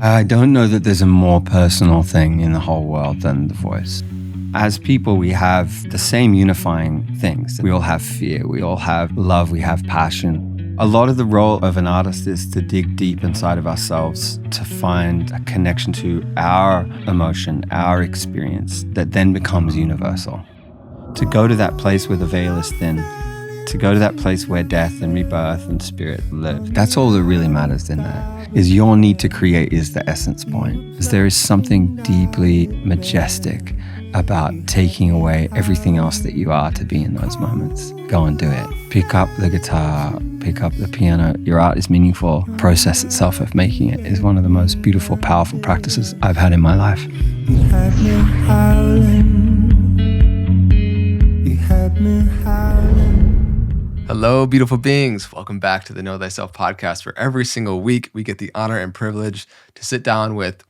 I don't know that there's a more personal thing in the whole world than the voice. As people, we have the same unifying things. We all have fear, we all have love, we have passion. A lot of the role of an artist is to dig deep inside of ourselves to find a connection to our emotion, our experience that then becomes universal. To go to that place where the veil is thin, to go to that place where death and rebirth and spirit live. That's all that really matters in that. Is your need to create is the essence point. Is there is something deeply majestic about taking away everything else that you are to be in those moments. Go and do it. Pick up the guitar, pick up the piano. Your art is meaningful. Process itself of making it is one of the most beautiful, powerful practices I've had in my life. You had me howling. You had me howling. Hello, beautiful beings. Welcome back to the Know Thyself podcast, where every single week we get the honor and privilege to sit down with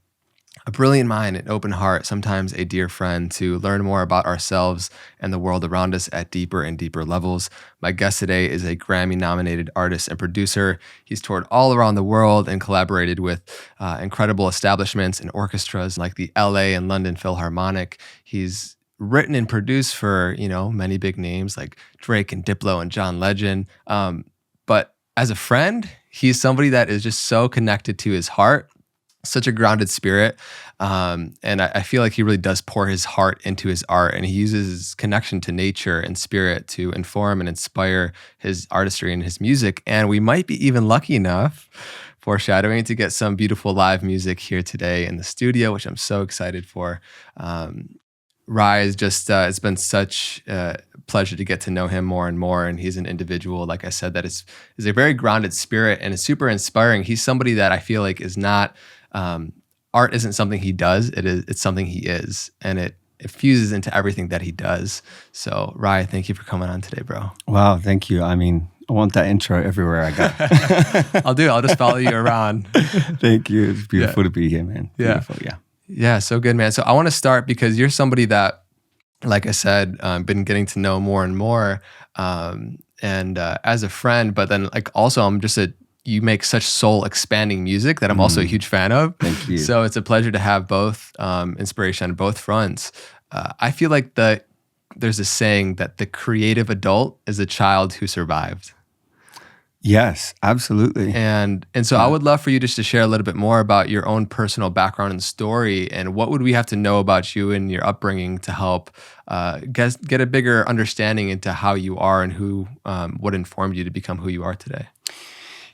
a brilliant mind, an open heart, sometimes a dear friend, to learn more about ourselves and the world around us at deeper and deeper levels. My guest today is a Grammy-nominated artist and producer. He's toured all around the world and collaborated with incredible establishments and orchestras like the LA and London Philharmonic. He's written and produced for, many big names like Drake and Diplo and John Legend. But as a friend, he's somebody that is just so connected to his heart, such a grounded spirit. And I feel like he really does pour his heart into his art, and he uses his connection to nature and spirit to inform and inspire his artistry and his music. And we might be even lucky enough, foreshadowing, to get some beautiful live music here today in the studio, which I'm so excited for. Rai is just, it's been such a pleasure to get to know him more and more. And he's an individual, like I said, that is a very grounded spirit and is super inspiring. He's somebody that I feel like is not, art isn't something he does, it's something he is. And it fuses into everything that he does. So Rai, thank you for coming on today, bro. Wow, thank you. I mean, I want that intro everywhere I go. I'll just follow you around. Thank you. It's beautiful to be here, man. Beautiful, yeah. Yeah, so good, man. So I want to start because you're somebody that, like I said, been getting to know more and more, and as a friend. But then, also, you make such soul expanding music that I'm also a huge fan of. Thank you. So it's a pleasure to have both inspiration on both fronts. I feel like there's a saying that the creative adult is a child who survived. Yes, absolutely. And so I would love for you just to share a little bit more about your own personal background and story, and what would we have to know about you and your upbringing to help get a bigger understanding into how you are and what informed you to become who you are today.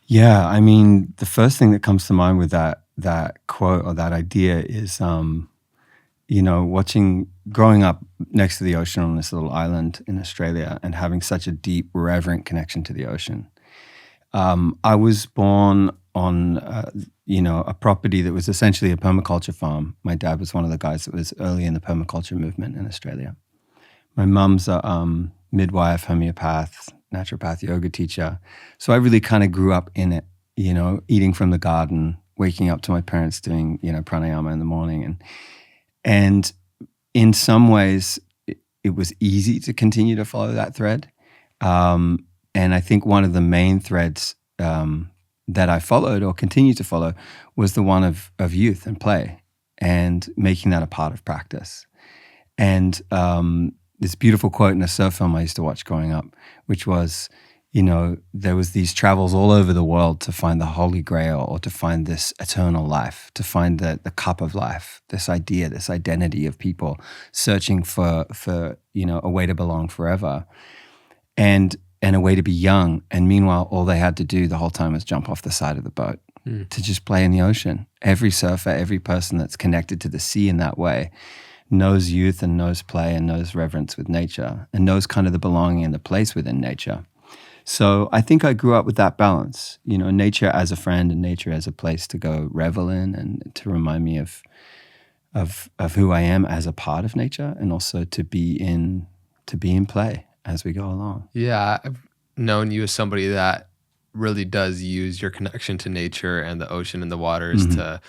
Yeah, I mean, the first thing that comes to mind with that quote or that idea is, growing up next to the ocean on this little island in Australia and having such a deep, reverent connection to the ocean. I was born on, a property that was essentially a permaculture farm. My dad was one of the guys that was early in the permaculture movement in Australia. My mum's a midwife, homeopath, naturopath, yoga teacher. So I really kind of grew up in it, eating from the garden, waking up to my parents doing, pranayama in the morning. And in some ways, it was easy to continue to follow that thread. And I think one of the main threads that I followed or continue to follow was the one of youth and play and making that a part of practice. And this beautiful quote in a surf film I used to watch growing up, which was, there was these travels all over the world to find the Holy Grail or to find this eternal life, to find the cup of life, this idea, this identity of people searching for a way to belong forever. And a way to be young. And meanwhile, all they had to do the whole time was jump off the side of the boat to just play in the ocean. Every surfer, every person that's connected to the sea in that way knows youth and knows play and knows reverence with nature and knows kind of the belonging and the place within nature. So I think I grew up with that balance, nature as a friend and nature as a place to go revel in and to remind me of who I am as a part of nature, and also to be in play as we go along. Yeah, I've known you as somebody that really does use your connection to nature and the ocean and the waters to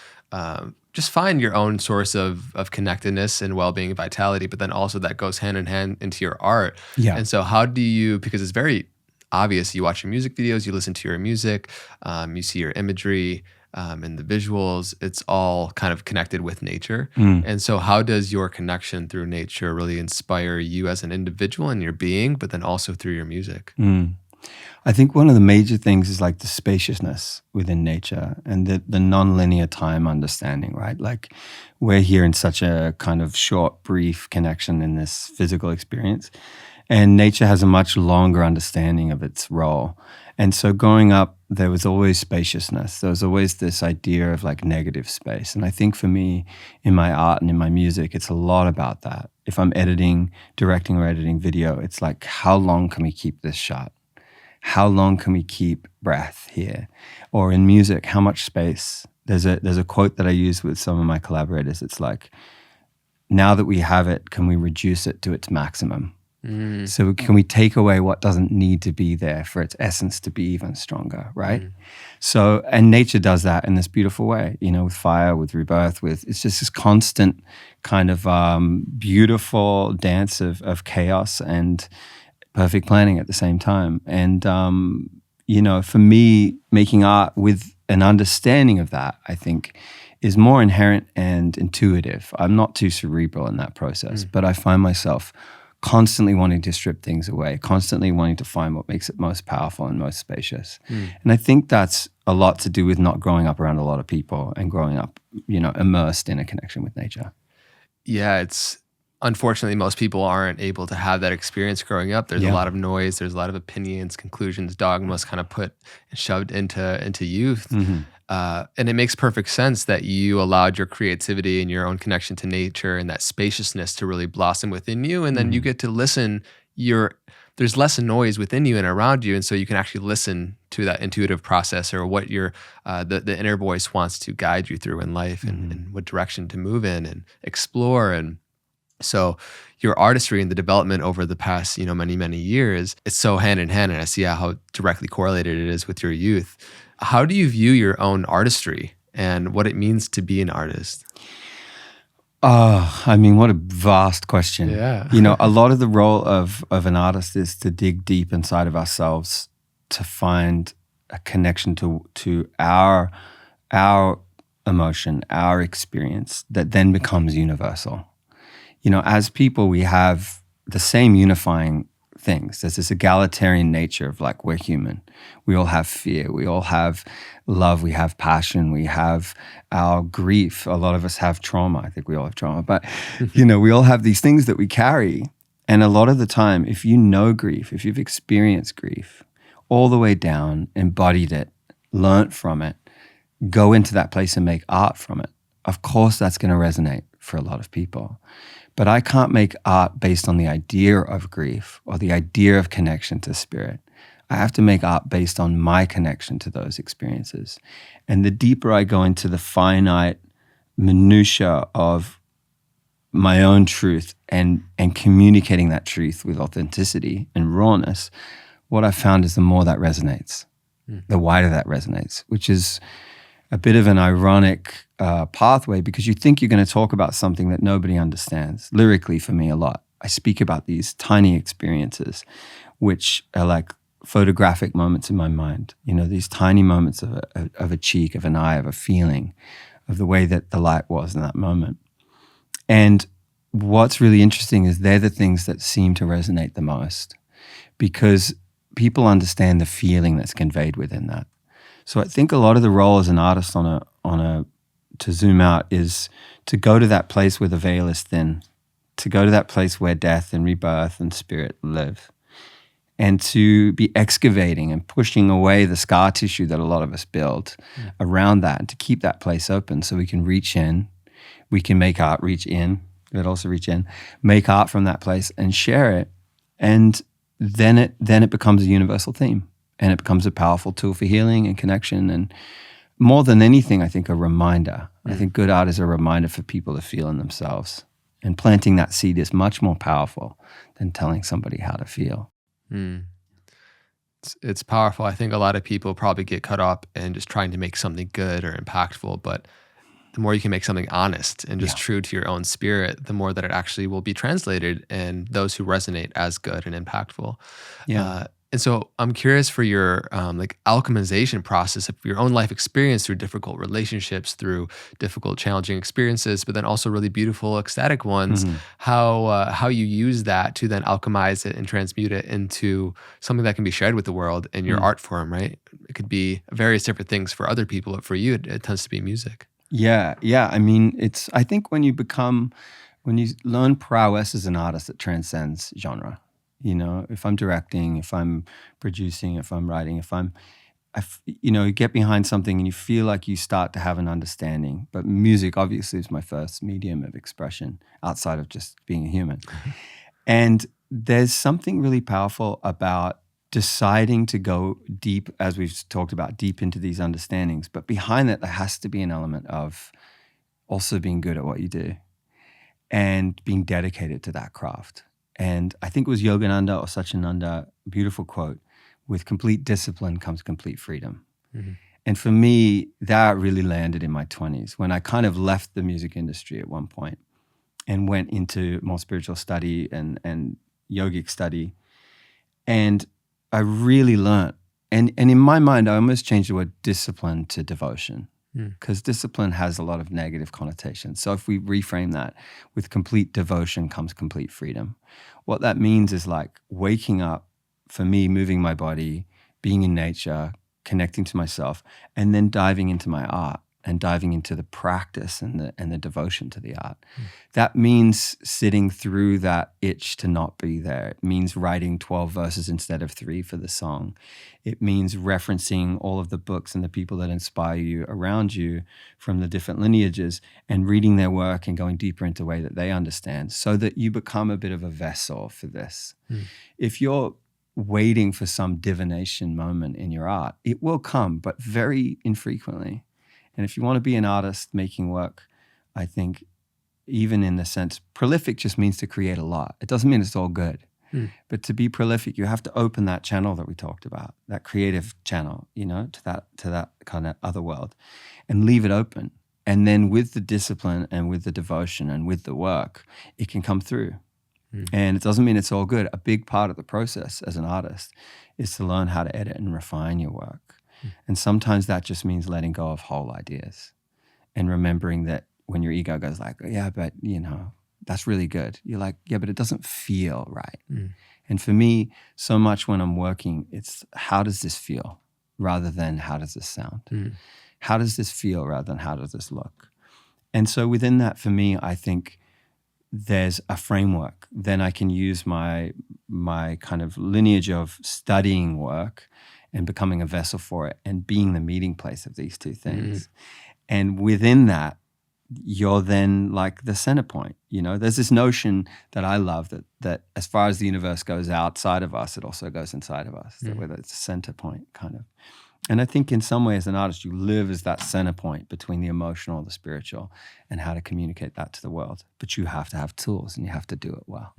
just find your own source of connectedness and well-being and vitality, but then also that goes hand in hand into your art. Yeah. And so how do you, because it's very obvious, you watch your music videos, you listen to your music, you see your imagery, and the visuals, it's all kind of connected with nature. Mm. And so how does your connection through nature really inspire you as an individual in your being, but then also through your music? Mm. I think one of the major things is like the spaciousness within nature and the non-linear time understanding, right? Like we're here in such a kind of short, brief connection in this physical experience. And nature has a much longer understanding of its role. And so growing up, there was always spaciousness. There was always this idea of like negative space. And I think for me, in my art and in my music, it's a lot about that. If I'm directing or editing video, it's like, how long can we keep this shot? How long can we keep breath here? Or in music, how much space? There's a quote that I use with some of my collaborators. It's like, now that we have it, can we reduce it to its maximum? So can we take away what doesn't need to be there for its essence to be even stronger, right? So, and nature does that in this beautiful way, with fire, with rebirth, it's just this constant kind of beautiful dance of chaos and perfect planning at the same time. And, for me, making art with an understanding of that, I think, is more inherent and intuitive. I'm not too cerebral in that process, but I find myself constantly wanting to strip things away, constantly wanting to find what makes it most powerful and most spacious. And I think that's a lot to do with not growing up around a lot of people and growing up, immersed in a connection with nature. Yeah, it's unfortunately most people aren't able to have that experience growing up. There's a lot of noise, there's a lot of opinions, conclusions, dogmas kind of put and shoved into youth. And it makes perfect sense that you allowed your creativity and your own connection to nature and that spaciousness to really blossom within you. And then you get to listen. There's less noise within you and around you. And so you can actually listen to that intuitive process or what the inner voice wants to guide you through in life and what direction to move in and explore. And so your artistry and the development over the past, many, many years, it's so hand in hand. And I see how directly correlated it is with your youth. How do you view your own artistry and what it means to be an artist? Oh, what a vast question. Yeah. A lot of the role of an artist is to dig deep inside of ourselves to find a connection to our emotion, our experience that then becomes universal. As people, we have the same unifying things. There's this egalitarian nature of like, we're human. We all have fear. We all have love. We have passion. We have our grief. A lot of us have trauma. I think we all have trauma. But, we all have these things that we carry. And a lot of the time, if you know grief, if you've experienced grief all the way down, embodied it, learnt from it, go into that place and make art from it, of course that's going to resonate for a lot of people. But I can't make art based on the idea of grief or the idea of connection to spirit. I have to make art based on my connection to those experiences. And the deeper I go into the finite minutia of my own truth and communicating that truth with authenticity and rawness, what I found is the more that resonates, the wider that resonates, which is a bit of an ironic pathway because you think you're going to talk about something that nobody understands. Lyrically, for me, a lot. I speak about these tiny experiences, which are like photographic moments in my mind. These tiny moments of a cheek, of an eye, of a feeling, of the way that the light was in that moment. And what's really interesting is they're the things that seem to resonate the most because people understand the feeling that's conveyed within that. So I think a lot of the role as an artist to zoom out is to go to that place where the veil is thin, to go to that place where death and rebirth and spirit live, and to be excavating and pushing away the scar tissue that a lot of us build around that, and to keep that place open so we can reach in, we can make art reach in, but also reach in, make art from that place and share it, and then it becomes a universal theme. And it becomes a powerful tool for healing and connection. And more than anything, I think a reminder. I think good art is a reminder for people to feel in themselves. And planting that seed is much more powerful than telling somebody how to feel. It's powerful. I think a lot of people probably get caught up in just trying to make something good or impactful. But the more you can make something honest and just true to your own spirit, the more that it actually will be translated and those who resonate as good and impactful. And so I'm curious for your like alchemization process of your own life experience through difficult relationships, through difficult, challenging experiences, but then also really beautiful, ecstatic ones. Mhm. How you use that to then alchemize it and transmute it into something that can be shared with the world in your Mm. art form, right? It could be various different things for other people, but for you, it tends to be music. Yeah, yeah. I mean, I think when you learn prowess as an artist, it transcends genre. You know, if I'm directing, if I'm producing, if I'm writing, you get behind something and you feel like you start to have an understanding. But music obviously is my first medium of expression outside of just being a human. And there's something really powerful about deciding to go deep, as we've talked about, deep into these understandings. But behind that, there has to be an element of also being good at what you do and being dedicated to that craft. And I think it was Yogananda or Satchidananda, beautiful quote, with complete discipline comes complete freedom. Mhm. And for me, that really landed in my 20s when I kind of left the music industry at one point and went into more spiritual study and yogic study. And I really learned. And in my mind, I almost changed the word discipline to devotion, because discipline has a lot of negative connotations. So if we reframe that, with complete devotion comes complete freedom. What that means is like waking up, for me, moving my body, being in nature, connecting to myself, and then diving into my art and diving into the practice and the devotion to the art. That means sitting through that itch to not be there. It means writing 12 verses instead of 3 for the song. It means referencing all of the books and the people that inspire you around you from the different lineages and reading their work and going deeper into a way that they understand so that you become a bit of a vessel for this. If you're waiting for some divination moment in your art, it will come, but very infrequently. And if you want to be an artist making work, I think even in the sense, prolific just means to create a lot. It doesn't mean it's all good. But to be prolific, you have to open that channel that we talked about, that creative channel, to that kind of other world, and leave it open. And then with the discipline and with the devotion and with the work, it can come through. And it doesn't mean it's all good. A big part of the process as an artist is to learn how to edit and refine your work. And sometimes that just means letting go of whole ideas and remembering that when your ego goes like, yeah, but that's really good. You're like, yeah, but it doesn't feel right. And for me, so much when I'm working, it's how does this feel rather than how does this sound? How does this feel rather than how does this look? And so within that, for me, I think there's a framework. Then I can use my kind of lineage of studying work and becoming a vessel for it and being the meeting place of these two things. And within that, you're then like the center point. There's this notion that I love that as far as the universe goes outside of us, it also goes inside of us, that whether it's a center point kind of. And I think in some ways, as an artist, you live as that center point between the emotional and the spiritual and how to communicate that to the world. But you have to have tools and you have to do it well.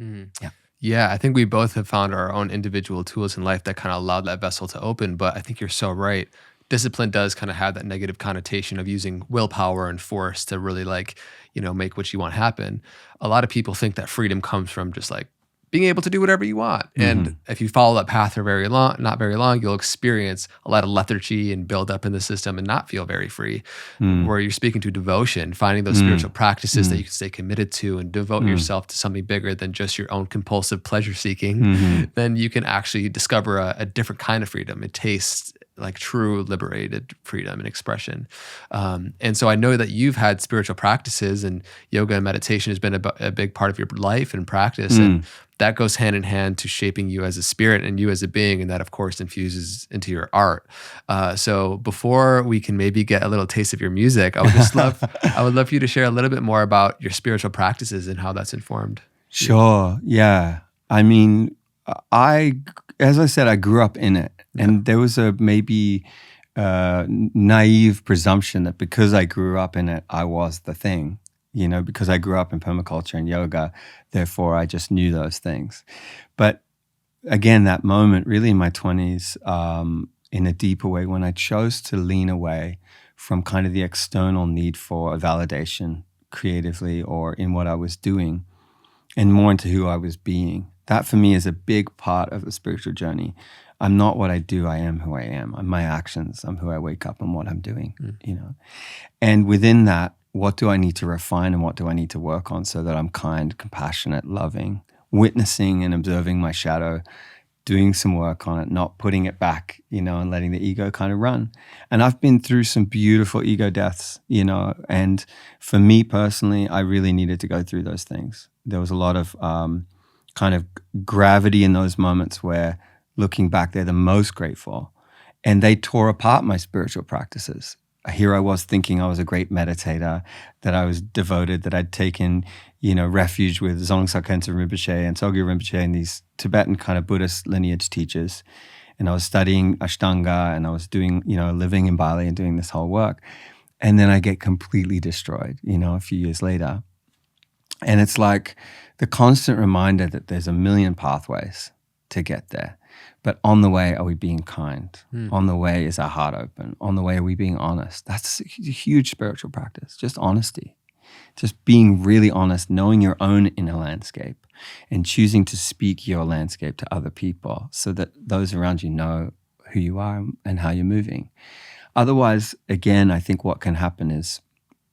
Yeah, I think we both have found our own individual tools in life that kind of allowed that vessel to open. But I think you're so right. Discipline does kind of have that negative connotation of using willpower and force to really make what you want happen. A lot of people think that freedom comes from just like being able to do whatever you want. And if you follow that path for not very long, you'll experience a lot of lethargy and build up in the system and not feel very free. Where you're speaking to devotion, finding those spiritual practices that you can stay committed to and devote yourself to something bigger than just your own compulsive pleasure seeking, then you can actually discover a different kind of freedom. It tastes like true liberated freedom and expression. And so I know that you've had spiritual practices, and yoga and meditation has been a big part of your life and practice. And that goes hand in hand to shaping you as a spirit and you as a being. And that, of course, infuses into your art. So before we can maybe get a little taste of your music, I would love for you to share a little bit more about your spiritual practices and how that's informed. Sure. Yeah. I mean, as I said, I grew up in it. And there was a maybe naive presumption that because I grew up in it, I was the thing. Because I grew up in permaculture and yoga, therefore I just knew those things. But again, that moment really in my 20s, in a deeper way, when I chose to lean away from kind of the external need for a validation creatively or in what I was doing and more into who I was being. That for me is a big part of the spiritual journey. I'm not what I do, I am who I am. I'm my actions, I'm who I wake up and what I'm doing, you know. And within that, what do I need to refine and what do I need to work on so that I'm kind, compassionate, loving, witnessing and observing my shadow, doing some work on it, not putting it back, you know, and letting the ego kind of run. And I've been through some beautiful ego deaths, you know, and for me personally, I really needed to go through those things. There was a lot of kind of gravity in those moments where looking back, they're the most grateful. And they tore apart my spiritual practices. Here I was thinking I was a great meditator, that I was devoted, that I'd taken, you know, refuge with Dzongsa Khyentse Rinpoche and Tsogye Rinpoche and these Tibetan kind of Buddhist lineage teachers. And I was studying Ashtanga and I was doing, you know, living in Bali and doing this whole work. And then I get completely destroyed, you know, a few years later. And it's like the constant reminder that there's a million pathways to get there. But on the way, are we being kind? On the way, is our heart open? On the way, are we being honest? That's a huge spiritual practice, just honesty. Just being really honest, knowing your own inner landscape and choosing to speak your landscape to other people so that those around you know who you are and how you're moving. Otherwise, again, I think what can happen is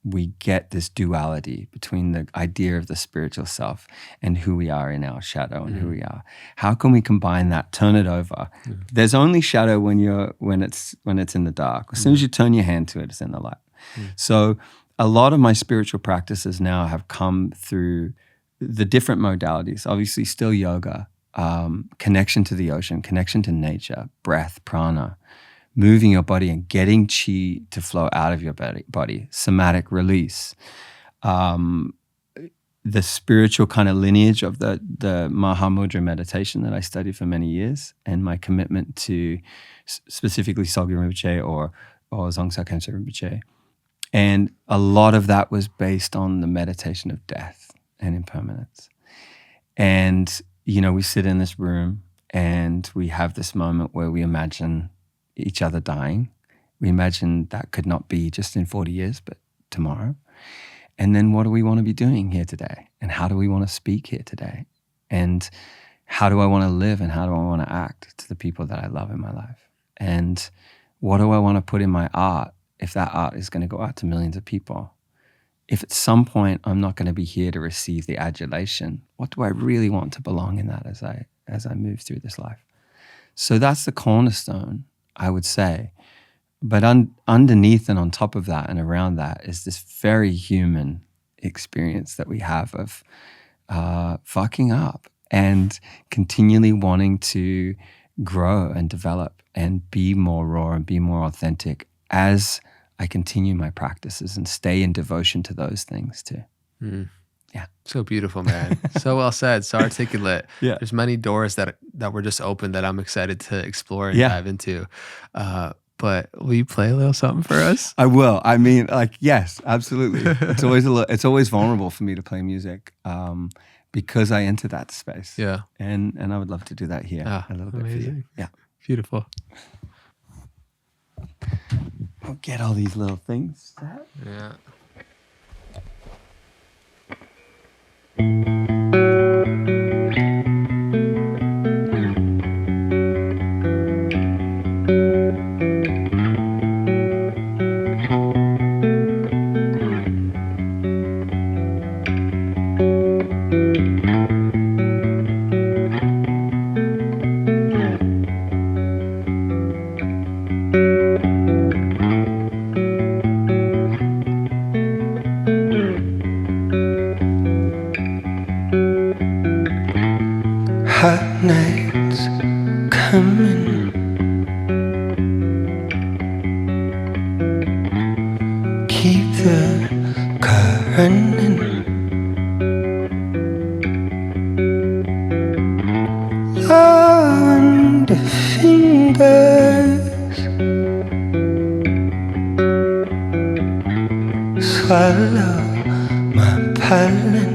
we get this duality between the idea of the spiritual self and who we are in our shadow and who we are. How can we combine that, turn it over? There's only shadow when it's in the dark. As soon as you turn your hand to it, it's in the light. So a lot of my spiritual practices now have come through the different modalities, obviously still yoga, connection to the ocean, connection to nature, breath, prana, moving your body and getting chi to flow out of your body, somatic release, the spiritual kind of lineage of the Mahamudra meditation that I studied for many years, and my commitment to specifically Tsogye Rinpoche or Dzongsa Khyentse Rinpoche. And a lot of that was based on the meditation of death and impermanence. And, you know, we sit in this room and we have this moment where we imagine each other dying. We imagine that could not be just in 40 years, but tomorrow. And then what do we want to be doing here today? And how do we want to speak here today? And how do I want to live and how do I want to act to the people that I love in my life? And what do I want to put in my art if that art is going to go out to millions of people? If at some point I'm not going to be here to receive the adulation, what do I really want to belong in that as I move through this life? So that's the cornerstone, I would say. But underneath and on top of that and around that is this very human experience that we have of fucking up and continually wanting to grow and develop and be more raw and be more authentic as I continue my practices and stay in devotion to those things too. Yeah. So beautiful, man. So well said. So articulate. Yeah. There's many doors that were just open that I'm excited to explore and dive into. But will you play a little something for us? I will. I mean, like, yes, absolutely. It's always vulnerable for me to play music because I enter that space. Yeah. And I would love to do that here a little bit for you. Yeah. Beautiful. We'll get all these little things. Yeah. Hot nights coming, keep the car running. On the fingers, swallow my pollen.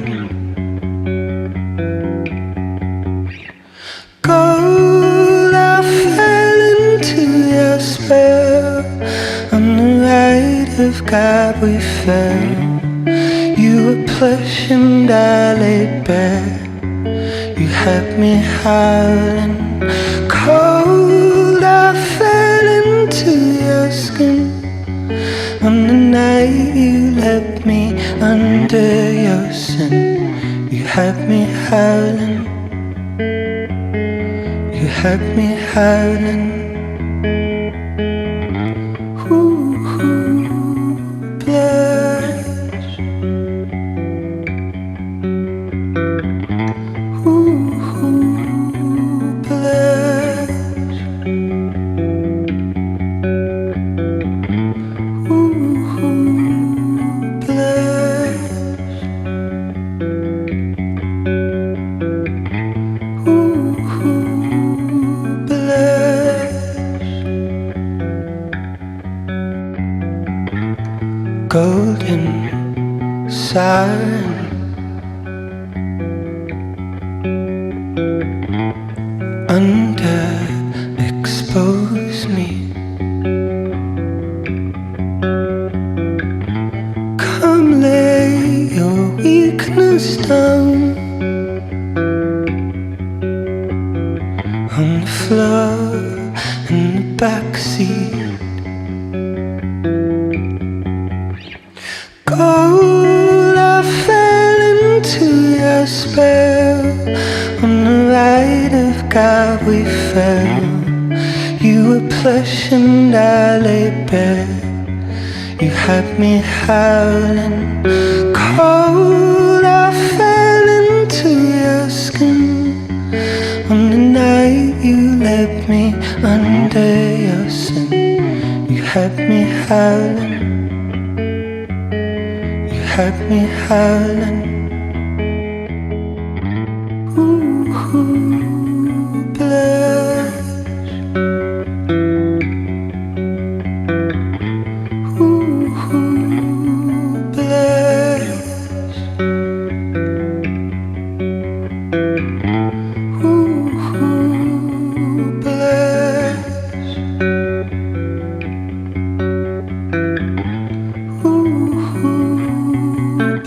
Gold, I fell into your spell. On the right of God we fell. You were plush and I laid bare. You had me howling cold. I fell into your skin on the night you let me under your sin. You had me howling. You had me howling. Blush. Blush. Golden siren, underexpose me. Come lay your weakness down on the floor in the backseat. Gold, I fell into your spell. On the right of God we fell. You were plush and I lay bare. You had me howling. Cold, I fell into your skin. On the night you let me under your sin. You had me howling. Had me howling.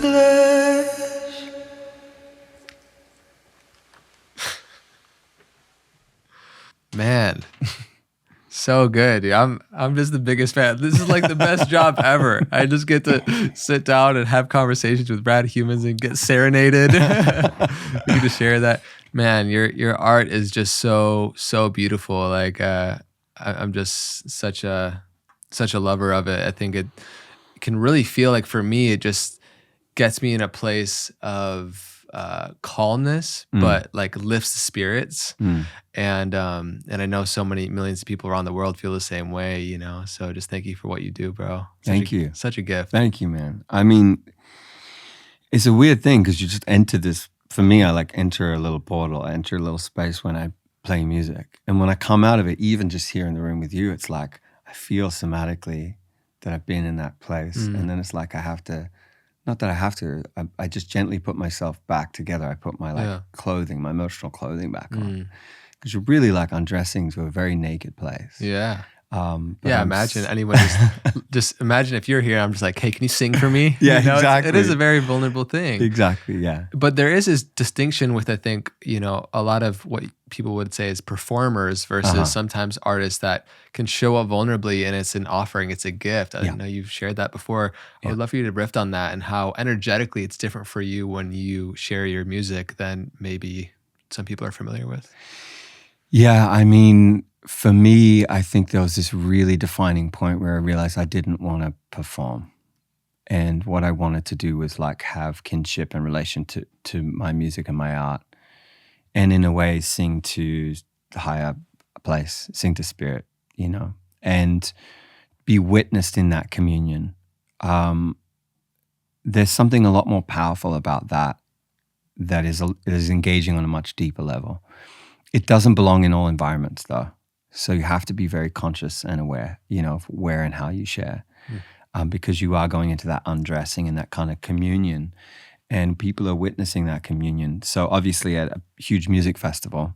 Blush. Blush. Man, so good, dude. I'm just the biggest fan. This is like the best job ever. I just get to sit down and have conversations with rad humans and get serenaded. We get to share that. Man, your art is just so beautiful. Like I'm just such a lover of it. I think it can really feel like, for me, it just gets me in a place of calmness, but like lifts the spirits. And I know so many millions of people around the world feel the same way, you know. So just thank you for what you do, bro. Thank you. Such a gift. Thank you, man. I mean, it's a weird thing because you just enter this. For me, I like enter a little portal. I enter a little space when I play music, and when I come out of it, even just here in the room with you, it's like I feel somatically that I've been in that place, and then it's like I have to. Not that I have to. I just gently put myself back together. I put my clothing, my emotional clothing back on. Because you're really like undressing to a very naked place. Yeah. Imagine anyone just imagine if you're here, I'm just like, hey, can you sing for me? Yeah, you know, exactly. It is a very vulnerable thing. Exactly, yeah. But there is this distinction with, I think, you know, a lot of what people would say is performers versus sometimes artists that can show up vulnerably, and it's an offering, it's a gift. I know you've shared that before. I would love for you to riff on that and how energetically it's different for you when you share your music than maybe some people are familiar with. Yeah, I mean, for me, I think there was this really defining point where I realized I didn't want to perform. And what I wanted to do was like have kinship and relation to my music and my art. And in a way, sing to the higher place, sing to spirit, you know, and be witnessed in that communion. There's something a lot more powerful about that is engaging on a much deeper level. It doesn't belong in all environments, though. So you have to be very conscious and aware, you know, of where and how you share, because you are going into that undressing and that kind of communion, and people are witnessing that communion. So obviously at a huge music festival,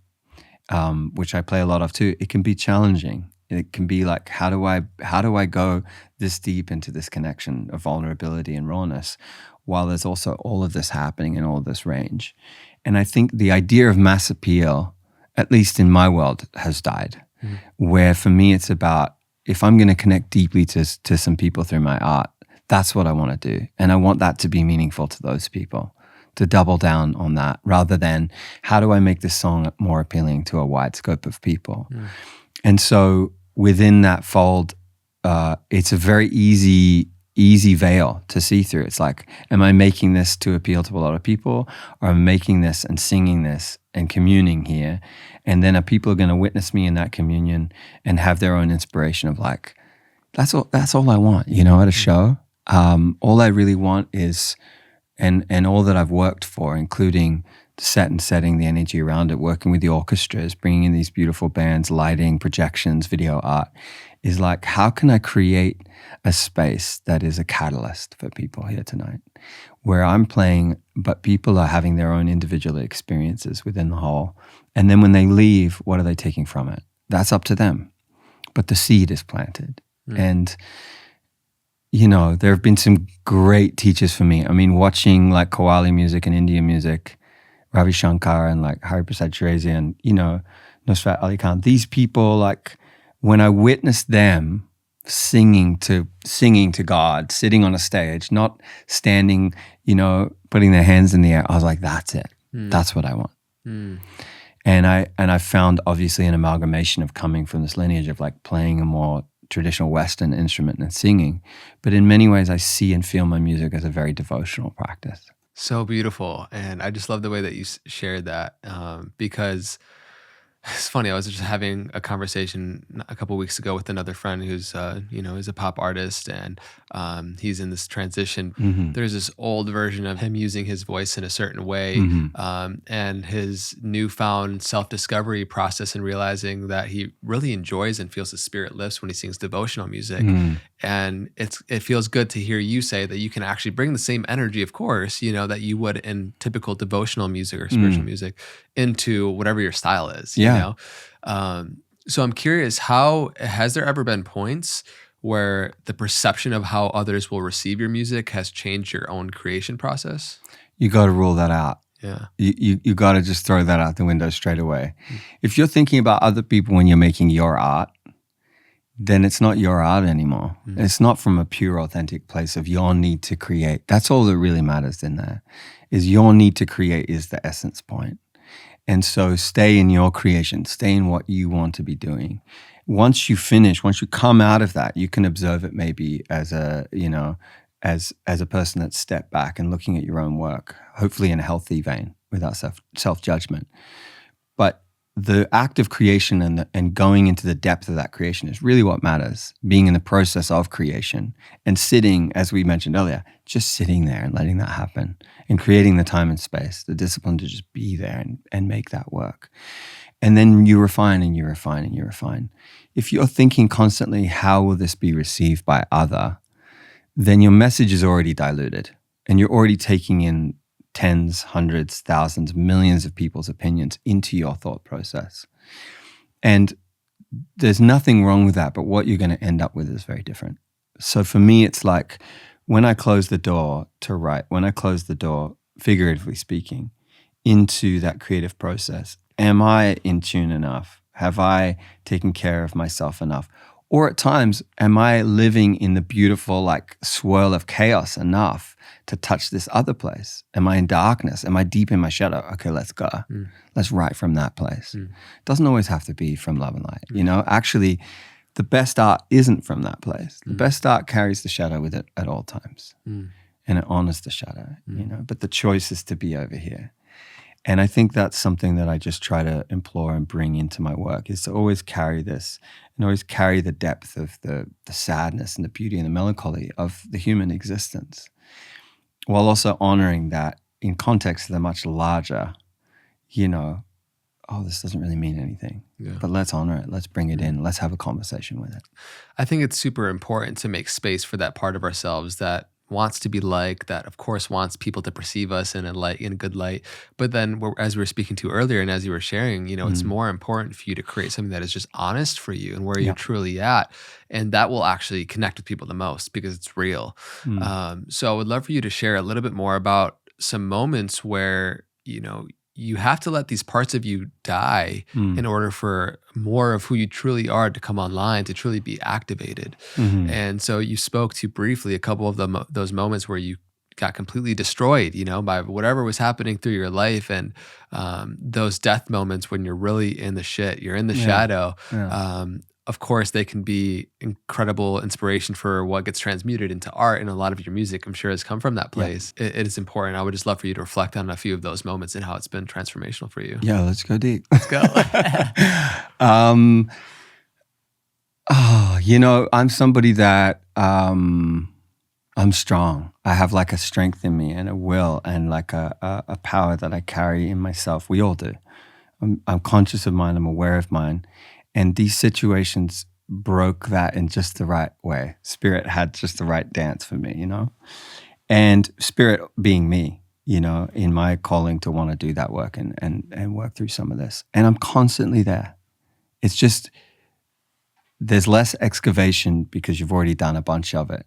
which I play a lot of too, it can be challenging. It can be like, how do I go this deep into this connection of vulnerability and rawness while there's also all of this happening and all of this range? And I think the idea of mass appeal, at least in my world, has died. where for me it's about, if I'm going to connect deeply to some people through my art, that's what I want to do. And I want that to be meaningful to those people, to double down on that, rather than how do I make this song more appealing to a wide scope of people. And so within that fold, it's a very easy veil to see through. It's like, am I making this to appeal to a lot of people, or am I making this and singing this and communing here? And then are people going to witness me in that communion and have their own inspiration of like, that's all I want, at a show. All I really want is, and all that I've worked for, including the set and setting, the energy around it, working with the orchestras, bringing in these beautiful bands, lighting, projections, video art, is like, how can I create a space that is a catalyst for people here tonight, where I'm playing, but people are having their own individual experiences within the whole. And then when they leave, what are they taking from it? That's up to them. But the seed is planted. And, there have been some great teachers for me. I mean, watching like Qawwali music and Indian music, Ravi Shankar and like Hari Prasad Shirazi and, Nusrat Ali Khan, these people, like, when I witnessed them singing to God, sitting on a stage, not standing, putting their hands in the air, I was like, that's it. That's what I want. And I found obviously an amalgamation of coming from this lineage of like playing a more traditional Western instrument and singing. But in many ways, I see and feel my music as a very devotional practice. So beautiful. And I just love the way that you shared that, because it's funny. I was just having a conversation a couple of weeks ago with another friend who's, is a pop artist, and he's in this transition. There's this old version of him using his voice in a certain way, and his newfound self-discovery process, and realizing that he really enjoys and feels his spirit lifts when he sings devotional music. And it feels good to hear you say that you can actually bring the same energy, of course, that you would in typical devotional music or spiritual music into whatever your style is. So I'm curious, has there ever been points where the perception of how others will receive your music has changed your own creation process? You got to rule that out. Yeah. You got to just throw that out the window straight away. If you're thinking about other people when you're making your art, then it's not your art anymore. It's not from a pure, authentic place of your need to create. That's all that really matters in there, is your need to create is the essence point. And so stay in your creation, stay in what you want to be doing. Once you finish, once you come out of that, you can observe it maybe as a, as a person that's stepped back and looking at your own work, hopefully in a healthy vein without self-judgment. But the act of creation and going into the depth of that creation is really what matters. Being in the process of creation and sitting, as we mentioned earlier, just sitting there and letting that happen and creating the time and space, the discipline to just be there and make that work. And then you refine and you refine and you refine. If you're thinking constantly, how will this be received by other, then your message is already diluted and you're already taking in tens, hundreds, thousands, millions of people's opinions into your thought process. And there's nothing wrong with that, but what you're going to end up with is very different. So for me, it's like when I close the door to write, when I close the door, figuratively speaking, into that creative process, am I in tune enough? Have I taken care of myself enough? Or at times, am I living in the beautiful like swirl of chaos enough to touch this other place? Am I in darkness? Am I deep in my shadow? Okay, let's go. Let's write from that place. Doesn't always have to be from love and light. Actually, the best art isn't from that place. The best art carries the shadow with it at all times. And it honors the shadow, but the choice is to be over here. And I think that's something that I just try to implore and bring into my work, is to always carry this and always carry the depth of the sadness and the beauty and the melancholy of the human existence, while also honoring that in context of the much larger, this doesn't really mean anything, but let's honor it. Let's bring it in. Let's have a conversation with it. I think it's super important to make space for that part of ourselves that wants to be liked, that of course wants people to perceive us in a good light. But then as we were speaking to earlier and as you were sharing, it's more important for you to create something that is just honest for you and where you're truly at. And that will actually connect with people the most because it's real. So I would love for you to share a little bit more about some moments where, you have to let these parts of you die Mm. in order for more of who you truly are to come online, to truly be activated. Mhm. And so you spoke to briefly a couple of those moments where you got completely destroyed, by whatever was happening through your life. And those death moments when you're really in the shit, you're in the Yeah. shadow. Yeah. Of course, they can be incredible inspiration for what gets transmuted into art, and a lot of your music, I'm sure, has come from that place. It is important. I would just love for you to reflect on a few of those moments and how it's been transformational for you. Yeah, let's go deep. Let's go. I'm somebody that I'm strong. I have like a strength in me and a will and like a power that I carry in myself. We all do. I'm conscious of mine. I'm aware of mine. And these situations broke that in just the right way. Spirit had just the right dance for me, and spirit being me, in my calling to want to do that work and work through some of this. And I'm constantly there. It's just, there's less excavation because you've already done a bunch of it,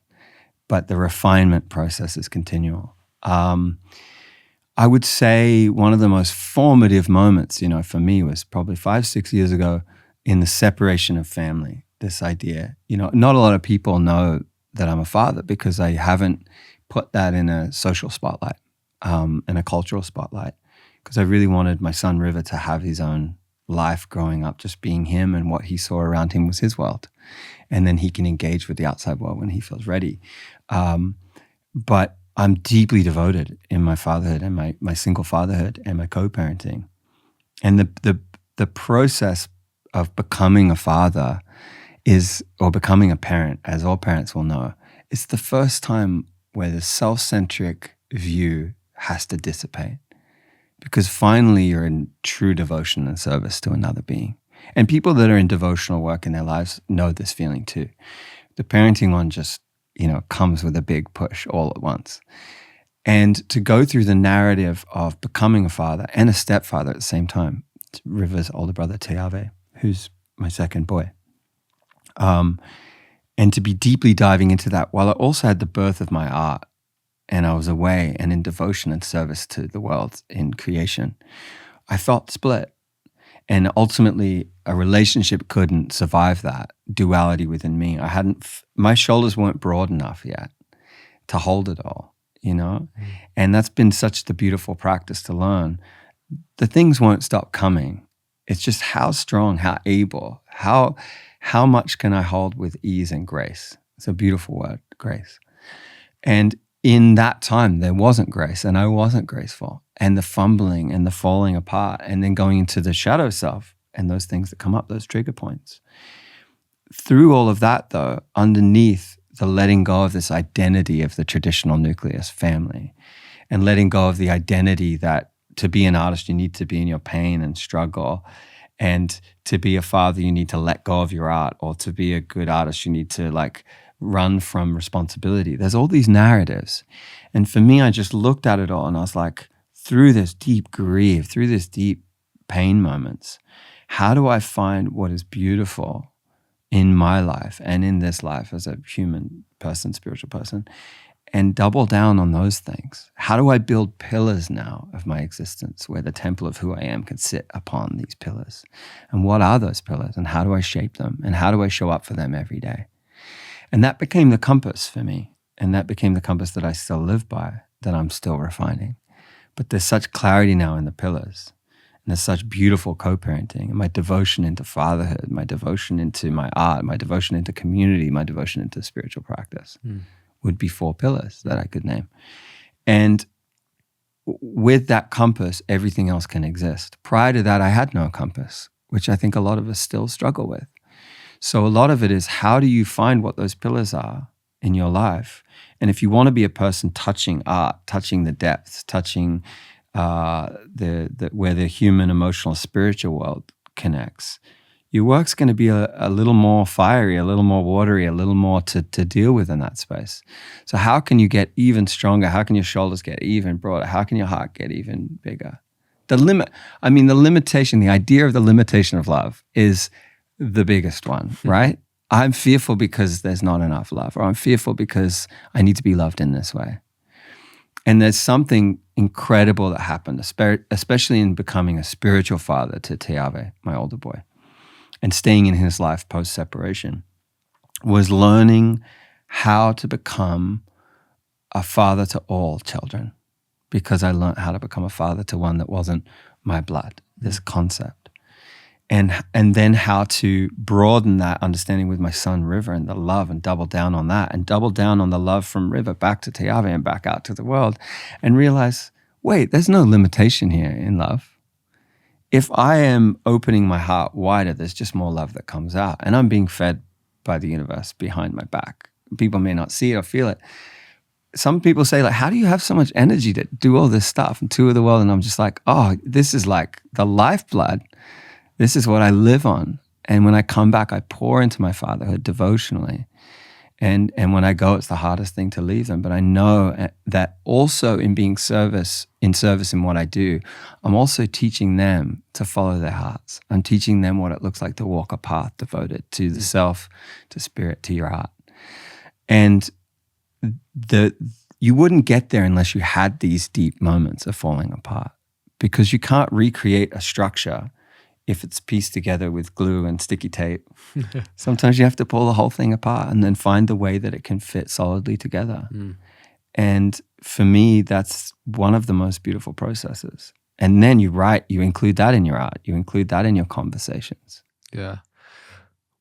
but the refinement process is continual. I would say one of the most formative moments, for me was probably 5-6 years ago in the separation of family, this idea. Not a lot of people know that I'm a father because I haven't put that in a social spotlight, in a cultural spotlight, because I really wanted my son River to have his own life growing up, just being him, and what he saw around him was his world. And then he can engage with the outside world when he feels ready. But I'm deeply devoted in my fatherhood and my single fatherhood and my co-parenting. And the process of becoming a father or becoming a parent, as all parents will know, it's the first time where the self-centric view has to dissipate. Because finally you're in true devotion and service to another being. And people that are in devotional work in their lives know this feeling too. The parenting one just, comes with a big push all at once. And to go through the narrative of becoming a father and a stepfather at the same time, River's older brother, Teave, who's my second boy. And to be deeply diving into that while I also had the birth of my art, and I was away and in devotion and service to the world in creation, I felt split. And ultimately, a relationship couldn't survive that duality within me. My shoulders weren't broad enough yet to hold it all, And that's been such the beautiful practice to learn. The things won't stop coming. It's just how strong, how able, how much can I hold with ease and grace? It's a beautiful word, grace. And in that time, there wasn't grace and I wasn't graceful. And the fumbling and the falling apart and then going into the shadow self and those things that come up, those trigger points. Through all of that, though, underneath the letting go of this identity of the traditional nucleus family and letting go of the identity that to be an artist, you need to be in your pain and struggle. And to be a father, you need to let go of your art. Or to be a good artist, you need to run from responsibility. There's all these narratives. And for me, I just looked at it all and I was like, through this deep grief, through this deep pain moments, how do I find what is beautiful in my life and in this life as a human person, spiritual person, and double down on those things? How do I build pillars now of my existence where the temple of who I am can sit upon these pillars? And what are those pillars and how do I shape them and how do I show up for them every day? And that became the compass for me. And that became the compass that I still live by, that I'm still refining. But there's such clarity now in the pillars. And there's such beautiful co-parenting. And my devotion into fatherhood, my devotion into my art, my devotion into community, my devotion into spiritual practice would be 4 pillars that I could name. And with that compass, everything else can exist. Prior to that, I had no compass, which I think a lot of us still struggle with. So a lot of it is, how do you find what those pillars are in your life? And if you want to be a person touching art, touching the depths, touching where the human, emotional, spiritual world connects, your work's going to be a little more fiery, a little more watery, a little more to deal with in that space. So how can you get even stronger? How can your shoulders get even broader? How can your heart get even bigger? The limitation, the idea of the limitation of love is the biggest one, right? I'm fearful because there's not enough love, or I'm fearful because I need to be loved in this way. And there's something incredible that happened, especially in becoming a spiritual father to Teave, my older boy, and staying in his life post-separation, was learning how to become a father to all children, because I learned how to become a father to one that wasn't my blood, this concept. And then how to broaden that understanding with my son River and the love, and double down on that, and double down on the love from River back to Teave and back out to the world, and realize, wait, there's no limitation here in love. If I am opening my heart wider, there's just more love that comes out, and I'm being fed by the universe behind my back. People may not see it or feel it. Some people say, like, how do you have so much energy to do all this stuff and tour the world? And I'm just like, oh, this is like the lifeblood. This is what I live on. And when I come back, I pour into my fatherhood devotionally. And when I go, it's the hardest thing to leave them. But I know that also in being in service in what I do, I'm also teaching them to follow their hearts. I'm teaching them what it looks like to walk a path devoted to the self, to spirit, to your heart. And you wouldn't get there unless you had these deep moments of falling apart, because you can't recreate a structure if it's pieced together with glue and sticky tape. Sometimes you have to pull the whole thing apart and then find the way that it can fit solidly together. And for me, that's one of the most beautiful processes. And then you include that in your art, you include that in your conversations. Yeah.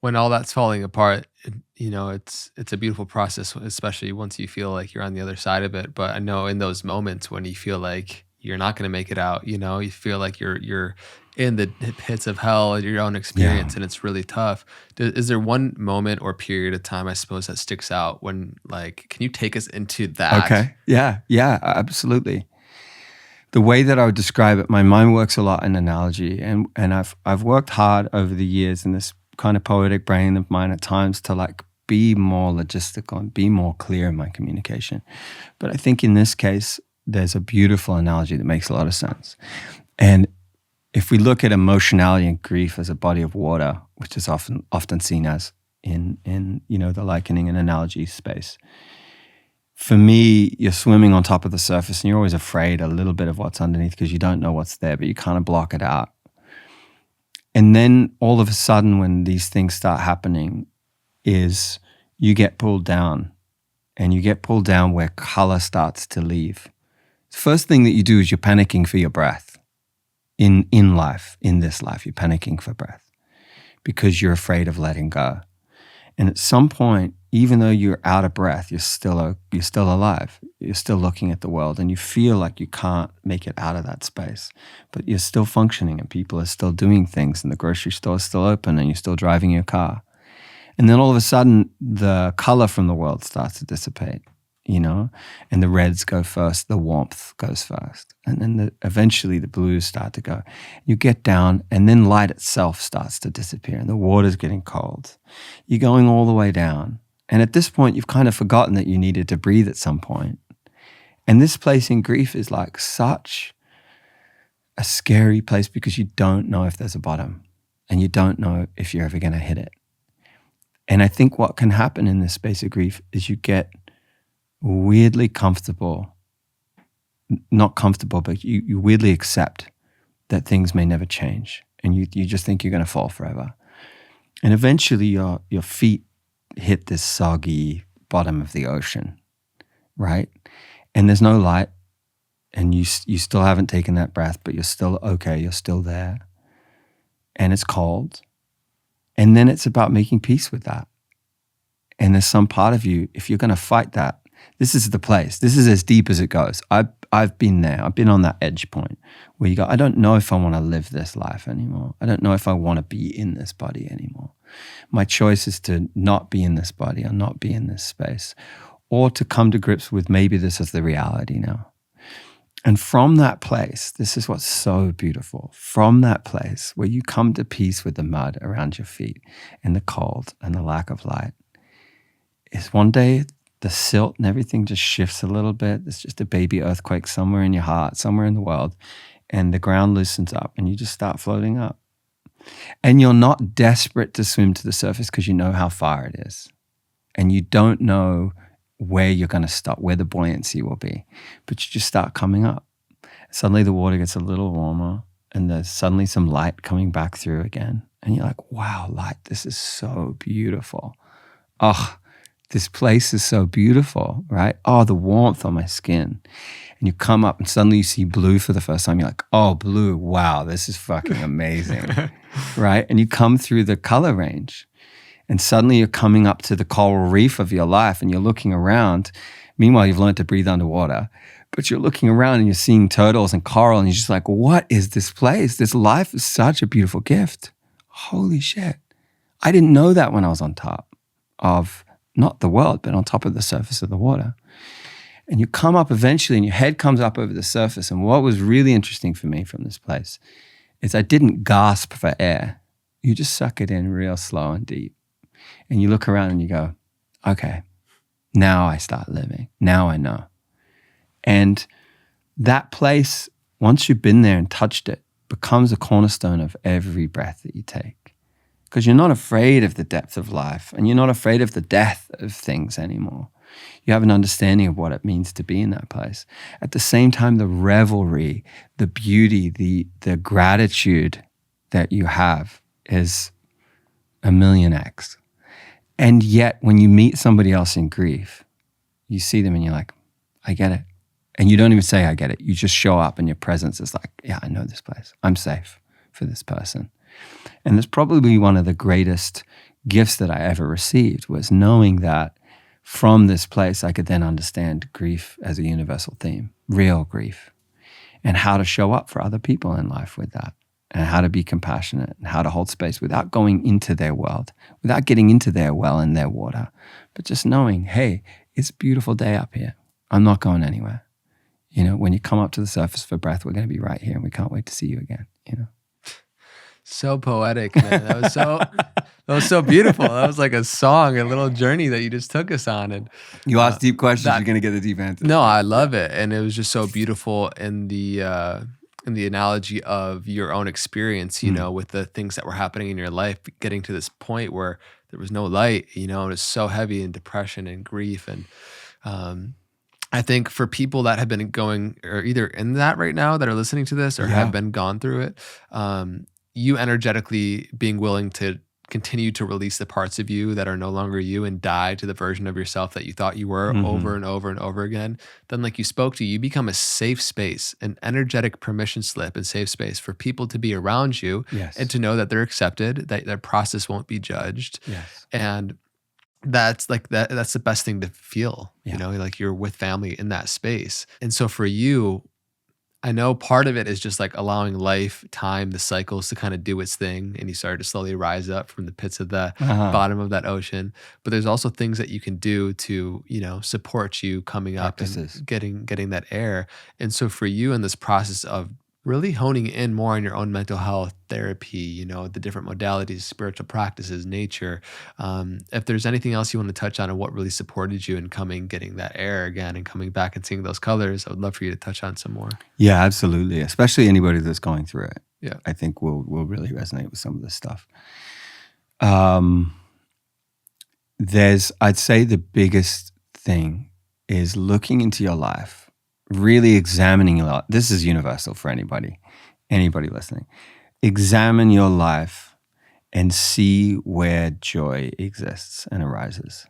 When all that's falling apart, it's a beautiful process, especially once you feel like you're on the other side of it. But I know in those moments when you feel like you're not going to make it out, you feel like you're in the pits of hell at your own experience, and it's really tough. Is there one moment or period of time, I suppose, that sticks out when, like, can you take us into that? Okay. Yeah, absolutely. The way that I would describe it, my mind works a lot in analogy, and I've worked hard over the years in this kind of poetic brain of mine at times to like be more logistical and be more clear in my communication. But I think in this case, there's a beautiful analogy that makes a lot of sense. And if we look at emotionality and grief as a body of water, which is often seen as in the likening and analogy space, for me, you're swimming on top of the surface and you're always afraid a little bit of what's underneath because you don't know what's there, but you kind of block it out. And then all of a sudden, when these things start happening, is you get pulled down, and you get pulled down where color starts to leave. The first thing that you do is you're panicking for your breath. In life, in this life, you're panicking for breath because you're afraid of letting go. And at some point, even though you're out of breath, you're still alive. You're still looking at the world, and you feel like you can't make it out of that space, but you're still functioning, and people are still doing things, and the grocery store is still open, and you're still driving your car. And then all of a sudden, the color from the world starts to dissipate, and the reds go first, the warmth goes first, and then eventually the blues start to go. You get down, and then light itself starts to disappear, and the water's getting cold. You're going all the way down, and at this point, you've kind of forgotten that you needed to breathe at some point. And this place in grief is like such a scary place because you don't know if there's a bottom, and you don't know if you're ever going to hit it. And I think what can happen in this space of grief is you get weirdly comfortable, not comfortable, but you weirdly accept that things may never change, and you just think you're going to fall forever. And eventually your feet hit this soggy bottom of the ocean, right? And there's no light, and you still haven't taken that breath, but you're still okay, you're still there, and it's cold. And then it's about making peace with that. And there's some part of you, if you're going to fight that, this is the place. This is as deep as it goes. I've been there. I've been on that edge point where you go, I don't know if I want to live this life anymore. I don't know if I want to be in this body anymore. My choice is to not be in this body or not be in this space, or to come to grips with maybe this is the reality now. And from that place, this is what's so beautiful. From that place where you come to peace with the mud around your feet and the cold and the lack of light, is one day the silt and everything just shifts a little bit. There's just a baby earthquake somewhere in your heart, somewhere in the world, and the ground loosens up and you just start floating up. And you're not desperate to swim to the surface because you know how far it is. And you don't know where you're going to stop, where the buoyancy will be. But you just start coming up. Suddenly the water gets a little warmer and there's suddenly some light coming back through again. And you're like, wow, light, this is so beautiful. Oh, this place is so beautiful, right? Oh, the warmth on my skin. And you come up and suddenly you see blue for the first time. You're like, oh, blue, wow, this is fucking amazing, right? And you come through the color range and suddenly you're coming up to the coral reef of your life and you're looking around. Meanwhile, you've learned to breathe underwater, but you're looking around and you're seeing turtles and coral and you're just like, what is this place? This life is such a beautiful gift. Holy shit. I didn't know that when I was on top of not the world, but on top of the surface of the water. And you come up eventually and your head comes up over the surface. And what was really interesting for me from this place is I didn't gasp for air. You just suck it in real slow and deep. And you look around and you go, okay, now I start living. Now I know. And that place, once you've been there and touched it, becomes a cornerstone of every breath that you take. Because you're not afraid of the depth of life and you're not afraid of the death of things anymore. You have an understanding of what it means to be in that place. At the same time, the revelry, the beauty, the gratitude that you have is a million X. And yet, when you meet somebody else in grief, you see them and you're like, I get it. And you don't even say, I get it. You just show up and your presence is like, yeah, I know this place. I'm safe for this person. And it's probably one of the greatest gifts that I ever received was knowing that from this place, I could then understand grief as a universal theme, real grief, and how to show up for other people in life with that, and how to be compassionate and how to hold space without going into their world, without getting into their well and their water, but just knowing, hey, it's a beautiful day up here. I'm not going anywhere. You know, when you come up to the surface for breath, we're going to be right here and we can't wait to see you again, you know. So poetic, man. That was so beautiful. That was like a song, a little journey that you just took us on. And you ask deep questions, you're going to get the deep answers. No, I love it. And it was just so beautiful in the analogy of your own experience, you know, with the things that were happening in your life, getting to this point where there was no light, you know, and it was so heavy in depression and grief. And I think for people that have been going or either in that right now that are listening to this or have been gone through it, you energetically being willing to continue to release the parts of you that are no longer you and die to the version of yourself that you thought you were over and over and over again, then like you spoke to, you become a safe space, an energetic permission slip and safe space for people to be around you and to know that they're accepted, that their process won't be judged. And that's like that's the best thing to feel, you know, like you're with family in that space. And so for you, I know part of it is just like allowing life, time, the cycles to kind of do its thing. And you started to slowly rise up from the pits of the bottom of that ocean. But there's also things that you can do to, you know, support you coming up and getting that air. And so for you in this process of really honing in more on your own mental health, therapy, you know, the different modalities, spiritual practices, nature. If there's anything else you want to touch on and what really supported you in getting that air again and coming back and seeing those colors, I would love for you to touch on some more. Yeah, absolutely. Especially anybody that's going through it. Yeah. I think will really resonate with some of this stuff. I'd say the biggest thing is looking into your life, really examining your life. This is universal for anybody listening. Examine your life and see where joy exists and arises.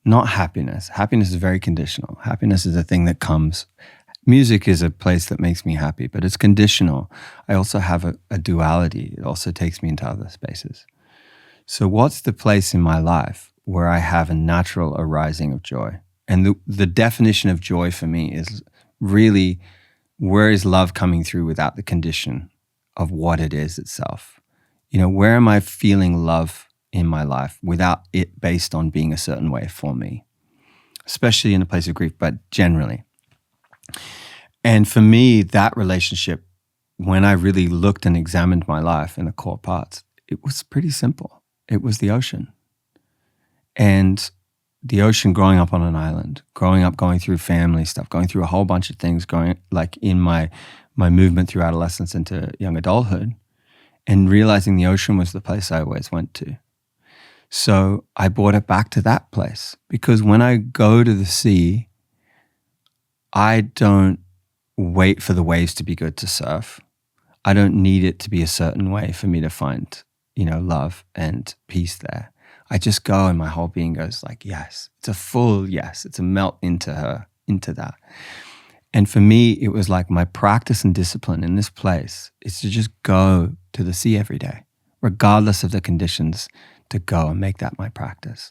Not happiness. Happiness is very conditional. Happiness is a thing that comes. Music is a place that makes me happy, but it's conditional. I also have a duality. It also takes me into other spaces. So what's the place in my life where I have a natural arising of joy? And the definition of joy for me is really, where is love coming through without the condition of what it is itself? You know, where am I feeling love in my life without it based on being a certain way for me? Especially in a place of grief, but generally. And for me, that relationship, when I really looked and examined my life in the core parts, it was pretty simple. It was the ocean. And the ocean, growing up on an island, growing up, going through family stuff, going through a whole bunch of things, going like in my movement through adolescence into young adulthood, and realizing the ocean was the place I always went to. So I brought it back to that place because when I go to the sea, I don't wait for the waves to be good to surf. I don't need it to be a certain way for me to find, love and peace there. I just go and my whole being goes like, yes. It's a full yes. It's a melt into that. And for me, it was like my practice and discipline in this place is to just go to the sea every day, regardless of the conditions, to go and make that my practice.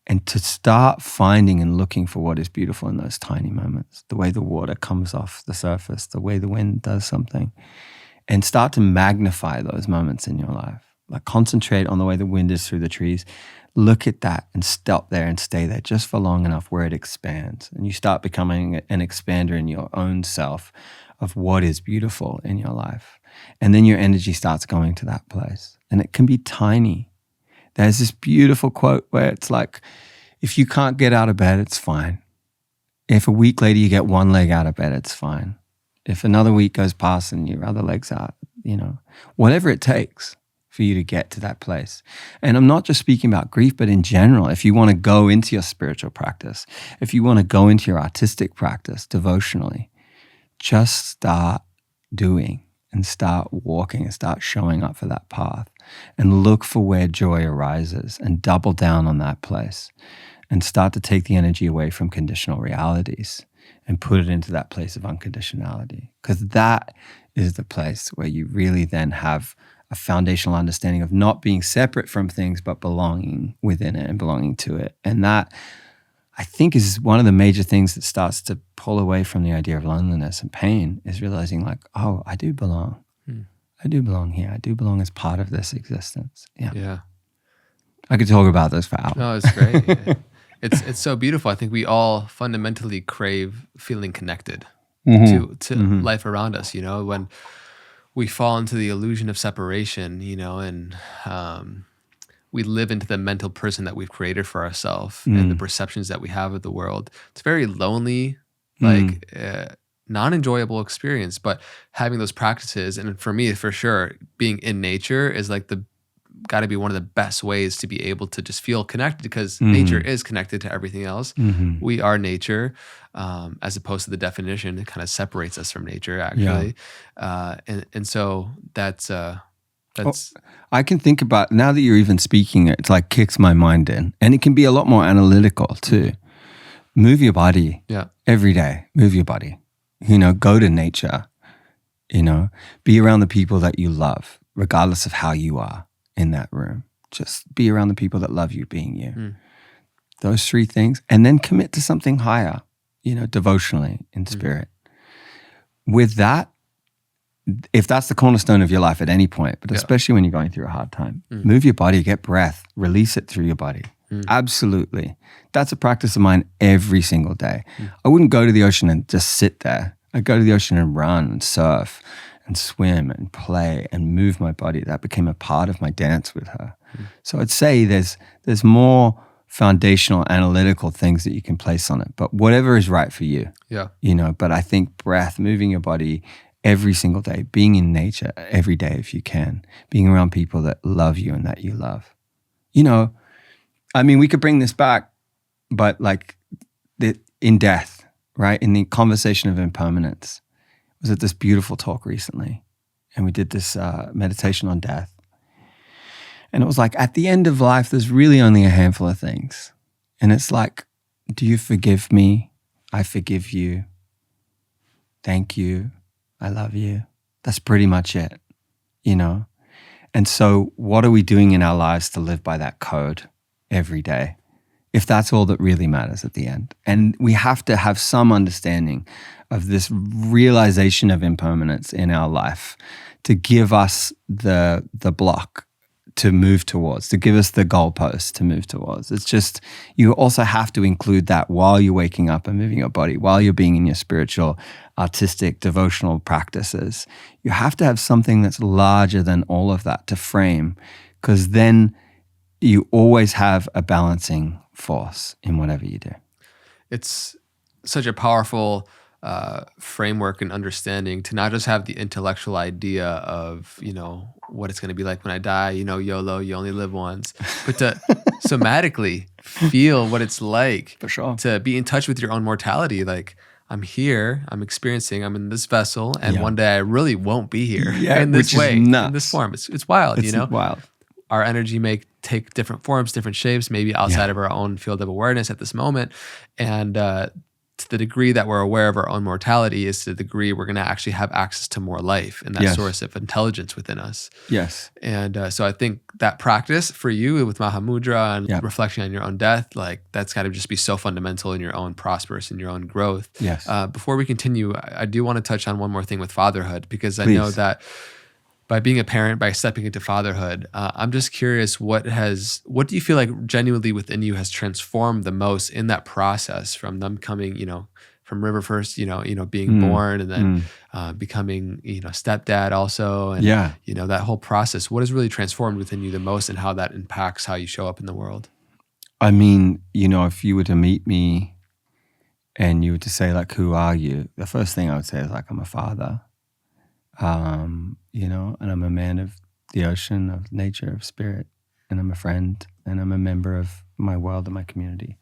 And to start finding and looking for what is beautiful in those tiny moments, the way the water comes off the surface, the way the wind does something, and start to magnify those moments in your life. Like concentrate on the way the wind is through the trees. Look at that and stop there and stay there just for long enough where it expands. And you start becoming an expander in your own self of what is beautiful in your life. And then your energy starts going to that place. And it can be tiny. There's this beautiful quote where it's like, if you can't get out of bed, it's fine. If a week later you get one leg out of bed, it's fine. If another week goes past and your other leg's out, whatever it takes for you to get to that place. And I'm not just speaking about grief, but in general, if you want to go into your spiritual practice, if you want to go into your artistic practice devotionally, just start doing and start walking and start showing up for that path and look for where joy arises and double down on that place and start to take the energy away from conditional realities and put it into that place of unconditionality. Because that is the place where you really then have a foundational understanding of not being separate from things, but belonging within it and belonging to it. And that, I think, is one of the major things that starts to pull away from the idea of loneliness and pain, is realizing like, oh, I do belong. I do belong here. I do belong as part of this existence. Yeah. I could talk about this for hours. No, it's great. It's so beautiful. I think we all fundamentally crave feeling connected to life around us, when we fall into the illusion of separation, and we live into the mental prison that we've created for ourselves and the perceptions that we have of the world. It's a very lonely, non-enjoyable experience, but having those practices, and for me, for sure, being in nature is like got to be one of the best ways to be able to just feel connected, because nature is connected to everything else. We are nature, as opposed to the definition. It kind of separates us from nature, actually. And so that's I can think about, now that you're even speaking it, it's like kicks my mind in, and it can be a lot more analytical too. Move your body every day. Move your body. Go to nature. Be around the people that you love, regardless of how you are in that room. Just be around the people that love you being you. Those three things. And then commit to something higher, devotionally in spirit. With that, if that's the cornerstone of your life at any point, but especially when you're going through a hard time, move your body, get breath, release it through your body. Absolutely. That's a practice of mine every single day. I wouldn't go to the ocean and just sit there. I'd go to the ocean and run and surf and swim and play and move my body. That became a part of my dance with her. So I'd say there's more foundational analytical things that you can place on it, but whatever is right for you. But I think breath, moving your body every single day, being in nature every day if you can, being around people that love you and that you love. We could bring this back, but like in death, right? In the conversation of impermanence, I was at this beautiful talk recently, and we did this meditation on death. And it was like, at the end of life, there's really only a handful of things. And it's like, do you forgive me? I forgive you. Thank you. I love you. That's pretty much it, And so what are we doing in our lives to live by that code every day, if that's all that really matters at the end? And we have to have some understanding of this realization of impermanence in our life to give us the block to move towards, to give us the goalpost to move towards. It's just, you also have to include that while you're waking up and moving your body, while you're being in your spiritual, artistic, devotional practices. You have to have something that's larger than all of that to frame, because then you always have a balancing force in whatever you do. It's such a powerful framework and understanding to not just have the intellectual idea of, what it's going to be like when I die, YOLO, you only live once, but to somatically feel what it's like For sure. to be in touch with your own mortality. Like, I'm here, I'm experiencing, I'm in this vessel, and Yeah. one day I really won't be here Yeah, in this which is way, in nuts. this form. It's wild, It's you know? wild. Our energy may take different forms, different shapes, maybe outside of our own field of awareness at this moment. And to the degree that we're aware of our own mortality is to the degree we're going to actually have access to more life and that Yes. source of intelligence within us. Yes. And so I think that practice for you with Mahamudra and Yeah. reflecting on your own death, like that's got to just be so fundamental in your own prosperous, in your own growth. Yes. Before we continue, I do want to touch on one more thing with fatherhood, because I know Please. that by being a parent, by stepping into fatherhood, I'm just curious, what do you feel like genuinely within you has transformed the most in that process, from them coming, from River first, being born, and then becoming, stepdad also, and Yeah. that whole process. What has really transformed within you the most, and how that impacts how you show up in the world? I mean, if you were to meet me and you were to say, like, who are you? The first thing I would say is, like, I'm a father. And I'm a man of the ocean, of nature, of spirit, and I'm a friend, and I'm a member of my world and my community.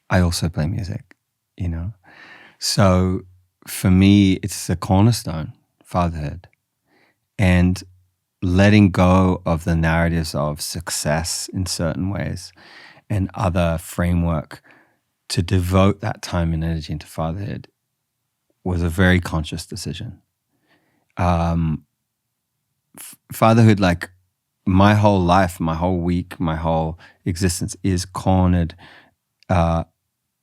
I also play music, So for me, it's a cornerstone, fatherhood, and letting go of the narratives of success in certain ways and other framework to devote that time and energy into fatherhood was a very conscious decision. Fatherhood, like my whole life, my whole week, my whole existence is cornered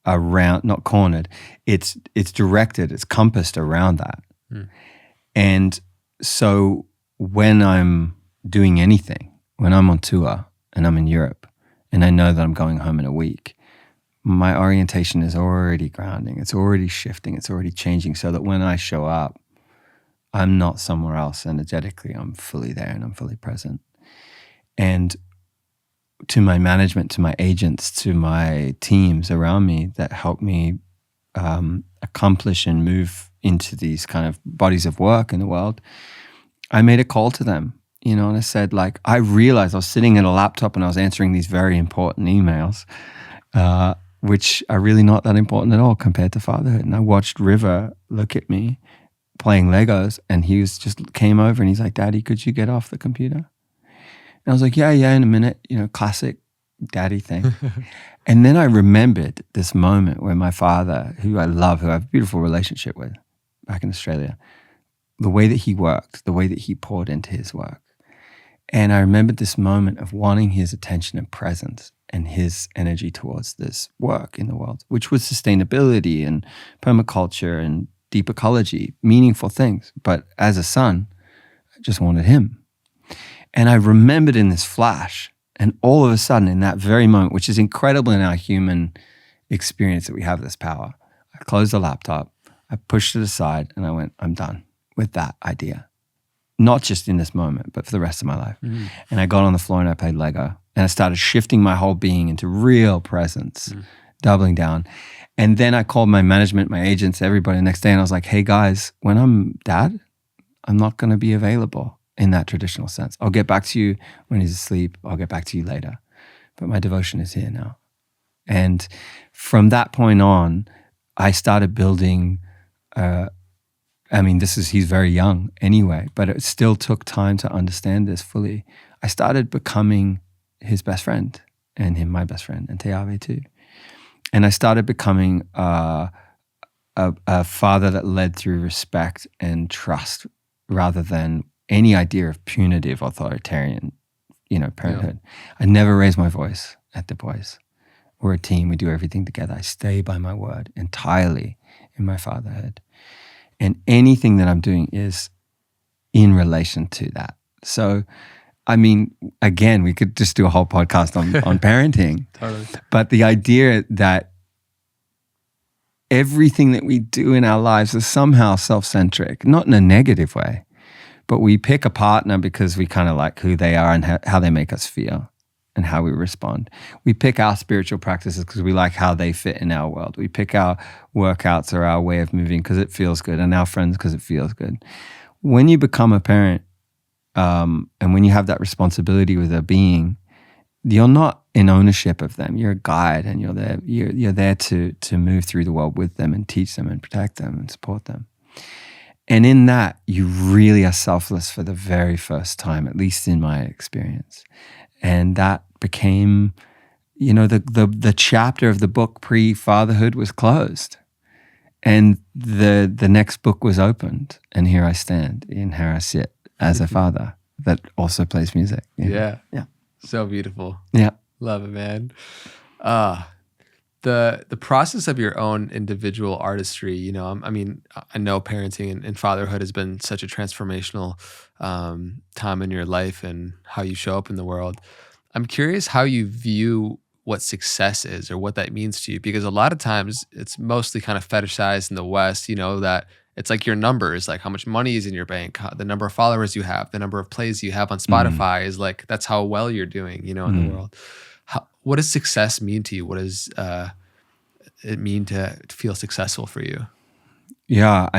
around, not cornered, it's directed, it's compassed around that. And so when I'm doing anything, when I'm on tour and I'm in Europe and I know that I'm going home in a week, my orientation is already grounding, it's already shifting, it's already changing, so that when I show up, I'm not somewhere else energetically. I'm fully there and I'm fully present. And to my management, to my agents, to my teams around me that help me accomplish and move into these kind of bodies of work in the world, I made a call to them, and I said, like, I realized I was sitting at a laptop and I was answering these very important emails, which are really not that important at all compared to fatherhood. And I watched River look at me playing Legos, and he came over and he's like, Daddy, could you get off the computer? And I was like, yeah, in a minute, classic daddy thing. And then I remembered this moment where my father, who I love, who I have a beautiful relationship with back in Australia, the way that he worked, the way that he poured into his work. And I remembered this moment of wanting his attention and presence and his energy towards this work in the world, which was sustainability and permaculture and deep ecology, meaningful things. But as a son, I just wanted him. And I remembered in this flash, and all of a sudden in that very moment, which is incredible in our human experience that we have this power, I closed the laptop, I pushed it aside, and I went, I'm done with that idea. Not just in this moment, but for the rest of my life. And I got on the floor and I played Lego, and I started shifting my whole being into real presence, doubling down. And then I called my management, my agents, everybody the next day, and I was like, hey guys, when I'm dad, I'm not going to be available in that traditional sense. I'll get back to you when he's asleep. I'll get back to you later. But my devotion is here now. And from that point on, I started building, he's very young anyway, but it still took time to understand this fully. I started becoming his best friend, and him my best friend, and Te Ave too. And I started becoming a father that led through respect and trust rather than any idea of punitive authoritarian, parenthood. Yeah. I never raised my voice at the boys. We're a team. We do everything together. I stay by my word entirely in my fatherhood. And anything that I'm doing is in relation to that. So, again, we could just do a whole podcast on parenting. Totally. But the idea that everything that we do in our lives is somehow self-centric, not in a negative way, but we pick a partner because we kind of like who they are and how they make us feel and how we respond. We pick our spiritual practices because we like how they fit in our world. We pick our workouts or our way of moving because it feels good, and our friends because it feels good. When you become a parent, and when you have that responsibility with a being, you're not in ownership of them. You're a guide, and you're there to move through the world with them and teach them and protect them and support them. And in that, you really are selfless for the very first time, at least in my experience. And that became, the chapter of the book pre-fatherhood was closed. And the next book was opened. And here I stand, and here I sit as a father that also plays music. Yeah. Yeah. So beautiful. Yeah. Love it, man. The process of your own individual artistry, I know parenting and fatherhood has been such a transformational time in your life and how you show up in the world. I'm curious how you view what success is or what that means to you, because a lot of times it's mostly kind of fetishized in the West, that it's like your numbers, like how much money is in your bank, the number of followers you have, the number of plays you have on Spotify is like, that's how well you're doing, in the world. What does success mean to you? What does it mean to feel successful for you? Yeah,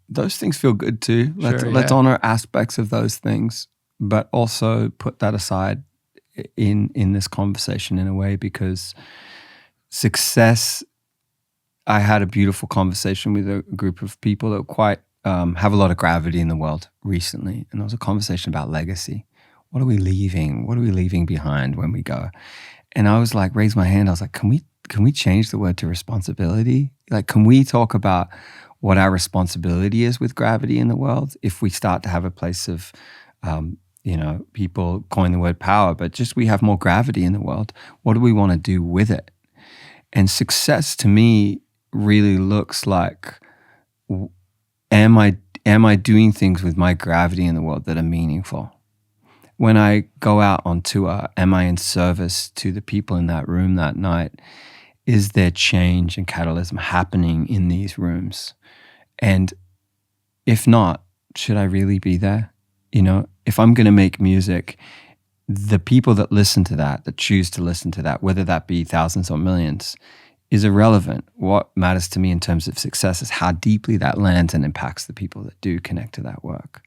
those things feel good too. Let's honor aspects of those things, but also put that aside in this conversation in a way, because success, I had a beautiful conversation with a group of people that quite have a lot of gravity in the world recently. And there was a conversation about legacy. What are we leaving? What are we leaving behind when we go? And I was like, raised my hand. I was like, can we change the word to responsibility? Like, can we talk about what our responsibility is with gravity in the world? If we start to have a place of, people coin the word power, but just we have more gravity in the world. What do we want to do with it? And success to me really looks like, am I doing things with my gravity in the world that are meaningful? When I go out on tour, am I in service to the people in that room that night? Is there change and catalysm happening in these rooms? And if not, should I really be there? If I'm going to make music, the people that listen to that choose to listen to that, whether that be thousands or millions, is irrelevant. What matters to me in terms of success is how deeply that lands and impacts the people that do connect to that work.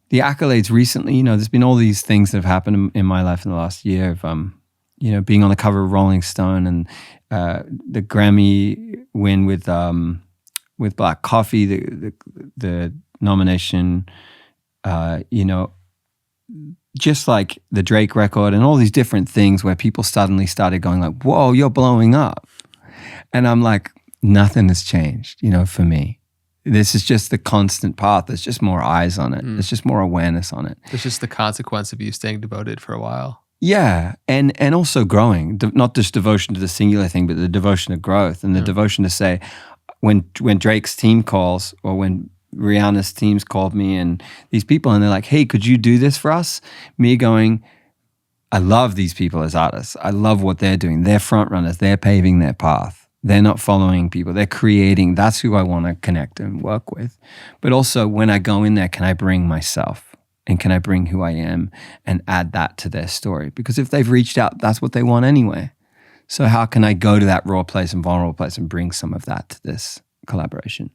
The accolades recently, there's been all these things that have happened in my life in the last year of, being on the cover of Rolling Stone and the Grammy win with Black Coffee, the nomination, just like the Drake record and all these different things where people suddenly started going like, whoa, you're blowing up. And I'm like, nothing has changed, for me. This is just the constant path. There's just more eyes on it. There's just more awareness on it. It's just the consequence of you staying devoted for a while. Yeah, and also growing, not just devotion to the singular thing, but the devotion to growth and the devotion to say, when Drake's team calls or when Rihanna's teams called me and these people and they're like, hey, could you do this for us? Me going, I love these people as artists. I love what they're doing. They're front runners. They're paving their path. They're not following people. They're creating. That's who I want to connect and work with. But also when I go in there, can I bring myself and can I bring who I am and add that to their story? Because if they've reached out, that's what they want anyway. So how can I go to that raw place and vulnerable place and bring some of that to this collaboration?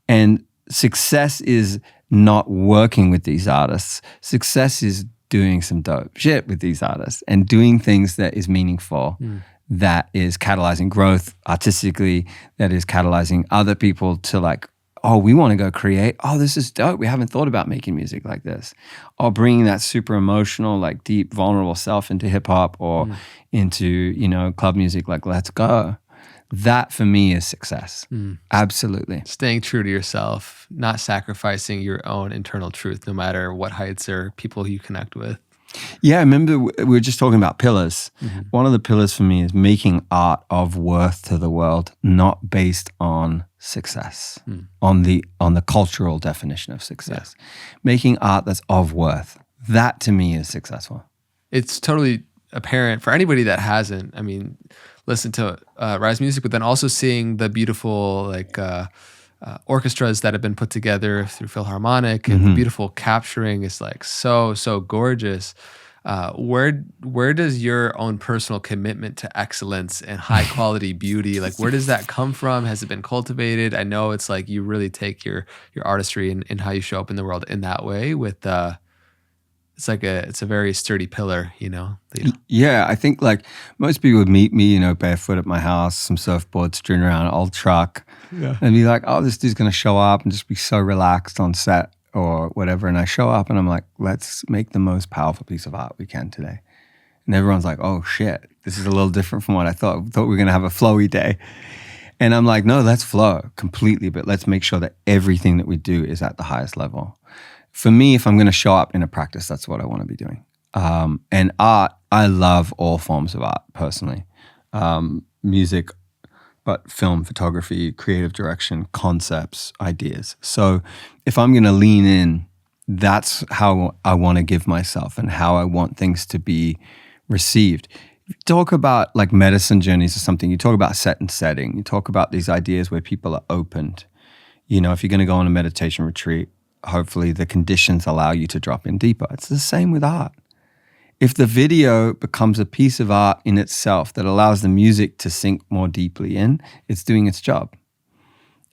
And success is not working with these artists. Success is doing some dope shit with these artists and doing things that is meaningful, that is catalyzing growth artistically, that is catalyzing other people to like, oh, we want to go create. Oh, this is dope. We haven't thought about making music like this. Or bringing that super emotional, like deep, vulnerable self into hip hop or into, club music, like let's go. That for me is success. Absolutely. Staying true to yourself, not sacrificing your own internal truth, no matter what heights or people you connect with. Yeah, I remember we were just talking about pillars. One of the pillars for me is making art of worth to the world, not based on success, on the cultural definition of success. Making art that's of worth. That to me is successful. It's totally apparent for anybody that hasn't, listen to Rise music, but then also seeing the beautiful orchestras that have been put together through Philharmonic and the beautiful capturing is like so gorgeous. Where does your own personal commitment to excellence and high quality beauty, like where does that come from? Has it been cultivated? I know it's like you really take your artistry and how you show up in the world in that way with it's a very sturdy pillar, you know. Yeah, I think like most people would meet me, barefoot at my house, some surfboards strewn around an old truck, and be like, "Oh, this dude's gonna show up and just be so relaxed on set or whatever." And I show up and I'm like, "Let's make the most powerful piece of art we can today." And everyone's like, "Oh shit, this is a little different from what I thought. I thought we were gonna have a flowy day." And I'm like, "No, let's flow completely, but let's make sure that everything that we do is at the highest level." For me, if I'm going to show up in a practice, that's what I want to be doing. And art, I love all forms of art personally. Music, but film, photography, creative direction, concepts, ideas. So if I'm going to lean in, that's how I want to give myself and how I want things to be received. You talk about like medicine journeys or something, you talk about set and setting, you talk about these ideas where people are opened. If you're going to go on a meditation retreat, hopefully the conditions allow you to drop in deeper. It's the same with art. If the video becomes a piece of art in itself that allows the music to sink more deeply in, it's doing its job.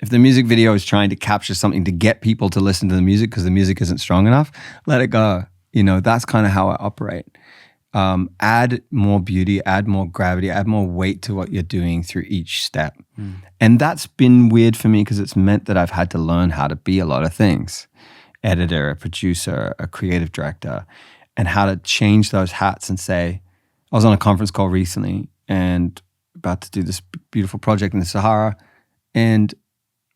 If the music video is trying to capture something to get people to listen to the music because the music isn't strong enough, let it go. That's kind of how I operate. Add more beauty, add more gravity, add more weight to what you're doing through each step. And that's been weird for me because it's meant that I've had to learn how to be a lot of things. Editor, a producer, a creative director, and how to change those hats and say, I was on a conference call recently and about to do this beautiful project in the Sahara. And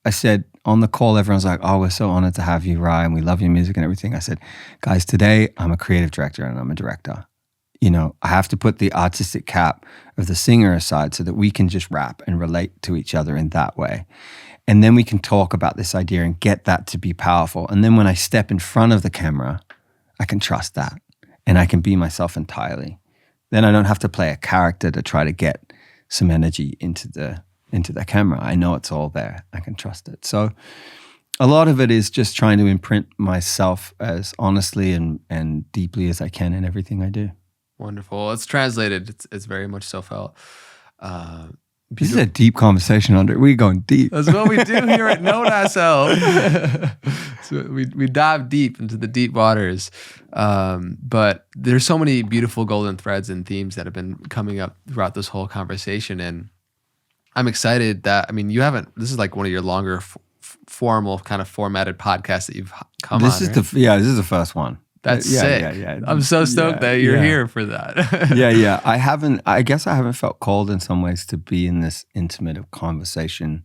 I said on the call, everyone's like, "Oh, we're so honored to have you, Ryan. And we love your music and everything." I said, "Guys, today I'm a creative director and I'm a director. I have to put the artistic cap of the singer aside so that we can just rap and relate to each other in that way. And then we can talk about this idea and get that to be powerful. And then when I step in front of the camera, I can trust that and I can be myself entirely. Then I don't have to play a character to try to get some energy into the camera. I know it's all there. I can trust it." So a lot of it is just trying to imprint myself as honestly and deeply as I can in everything I do. Wonderful. It's translated. It's very much so felt. This is a deep conversation, Andre. We're going deep. That's what we do here at Know Thyself. So we dive deep into the deep waters. But there's so many beautiful golden threads and themes that have been coming up throughout this whole conversation. And I'm excited that, this is like one of your longer formal kind of formatted podcasts that you've come on. This is the first one. That's sick. Yeah. I'm so stoked that you're here for that. Yeah. I guess I haven't felt called in some ways to be in this intimate of conversation,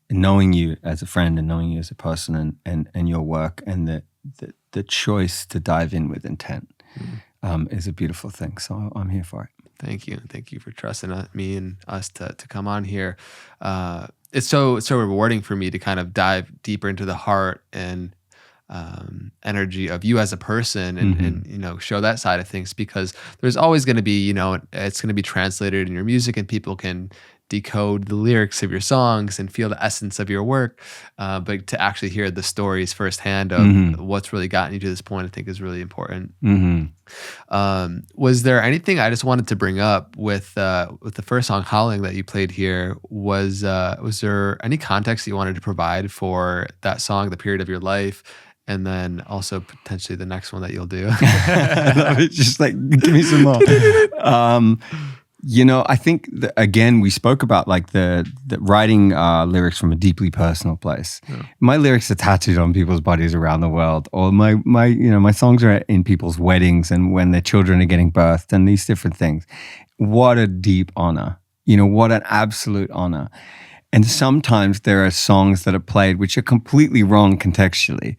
knowing you as a friend and knowing you as a person and your work and the choice to dive in with intent is a beautiful thing. So I'm here for it. Thank you. Thank you for trusting me and us to come on here. It's so rewarding for me to kind of dive deeper into the heart and energy of you as a person and show that side of things, because there's always going to be, it's going to be translated in your music and people can decode the lyrics of your songs and feel the essence of your work. But to actually hear the stories firsthand of what's really gotten you to this point, I think is really important. Was there anything I just wanted to bring up with the first song, Howling, that you played here? Was there any context you wanted to provide for that song, the period of your life? And then also potentially the next one that you'll do. Just like, give me some more. I think again, we spoke about like the writing lyrics from a deeply personal place. Yeah. My lyrics are tattooed on people's bodies around the world, or my songs are in people's weddings and when their children are getting birthed and these different things. What a deep honor. What an absolute honor. And sometimes there are songs that are played which are completely wrong contextually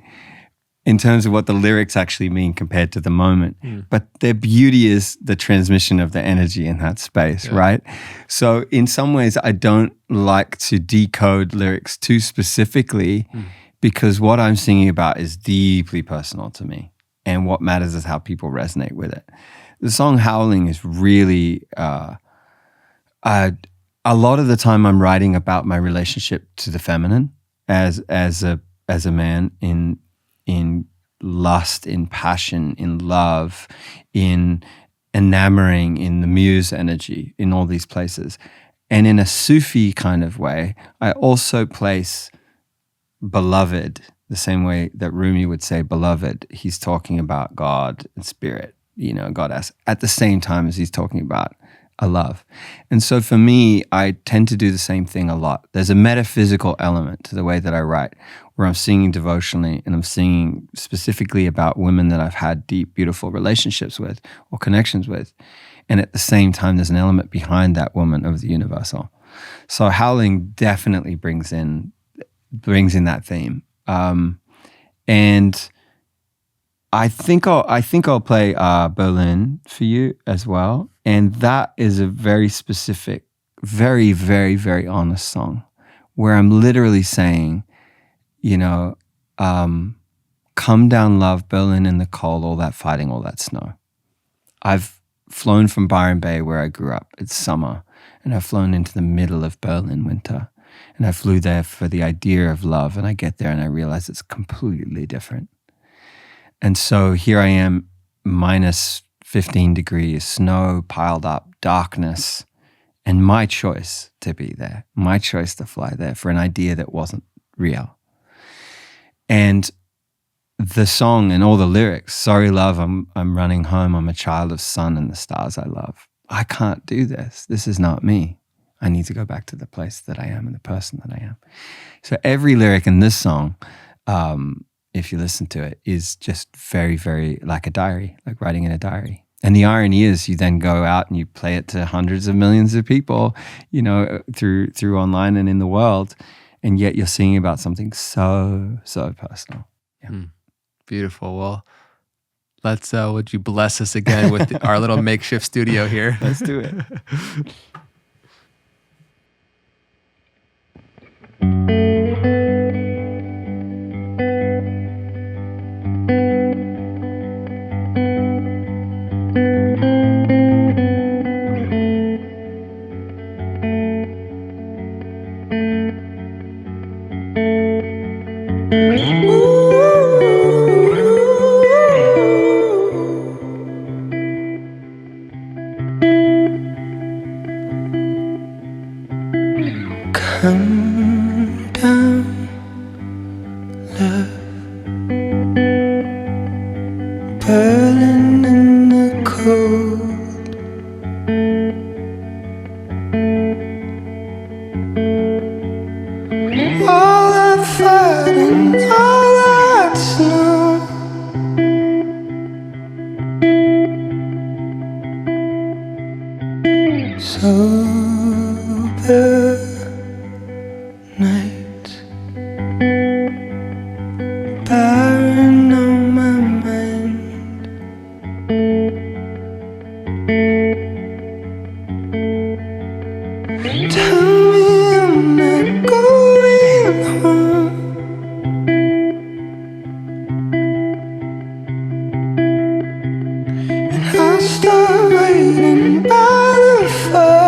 in terms of what the lyrics actually mean compared to the moment. But their beauty is the transmission of the energy in that space, right? So in some ways, I don't like to decode lyrics too specifically because what I'm singing about is deeply personal to me. And what matters is how people resonate with it. The song Howling is really, a lot of the time I'm writing about my relationship to the feminine as a man in lust, in passion, in love, in enamoring, in the muse energy, in all these places. And in a Sufi kind of way, I also place beloved the same way that Rumi would say beloved, he's talking about God and spirit, goddess, at the same time as he's talking about a love. And so for me, I tend to do the same thing a lot. There's a metaphysical element to the way that I write, where I'm singing devotionally and I'm singing specifically about women that I've had deep, beautiful relationships with or connections with. And at the same time, there's an element behind that woman of the universal. So Howling definitely brings in that theme. And I think I'll play Berlin for you as well. And that is a very specific, very, very, very honest song where I'm literally saying, come down, love, Berlin in the cold, all that fighting, all that snow. I've flown from Byron Bay where I grew up. It's summer. And I've flown into the middle of Berlin winter. And I flew there for the idea of love. And I get there and I realize it's completely different. And so here I am, minus 15 degrees, snow piled up, darkness, and my choice to be there, my choice to fly there for an idea that wasn't real. And the song and all the lyrics, sorry love, I'm running home, I'm a child of sun and the stars I love. I can't do this. This is not me. I need to go back to the place that I am and the person that I am. So every lyric in this song, if you listen to it, is just very, very like a diary, like writing in a diary. And the irony is you then go out and you play it to hundreds of millions of people, through online and in the world. And yet you're singing about something so, so personal. Yeah. Beautiful. Well, let's, would you bless us again with our little makeshift studio here? Let's do it. Come down, love, Berlin in the cold. All that fighting, all that snow. Sober night, barren on my mind. Tell me I'm not going home. And I'll start waiting by the phone.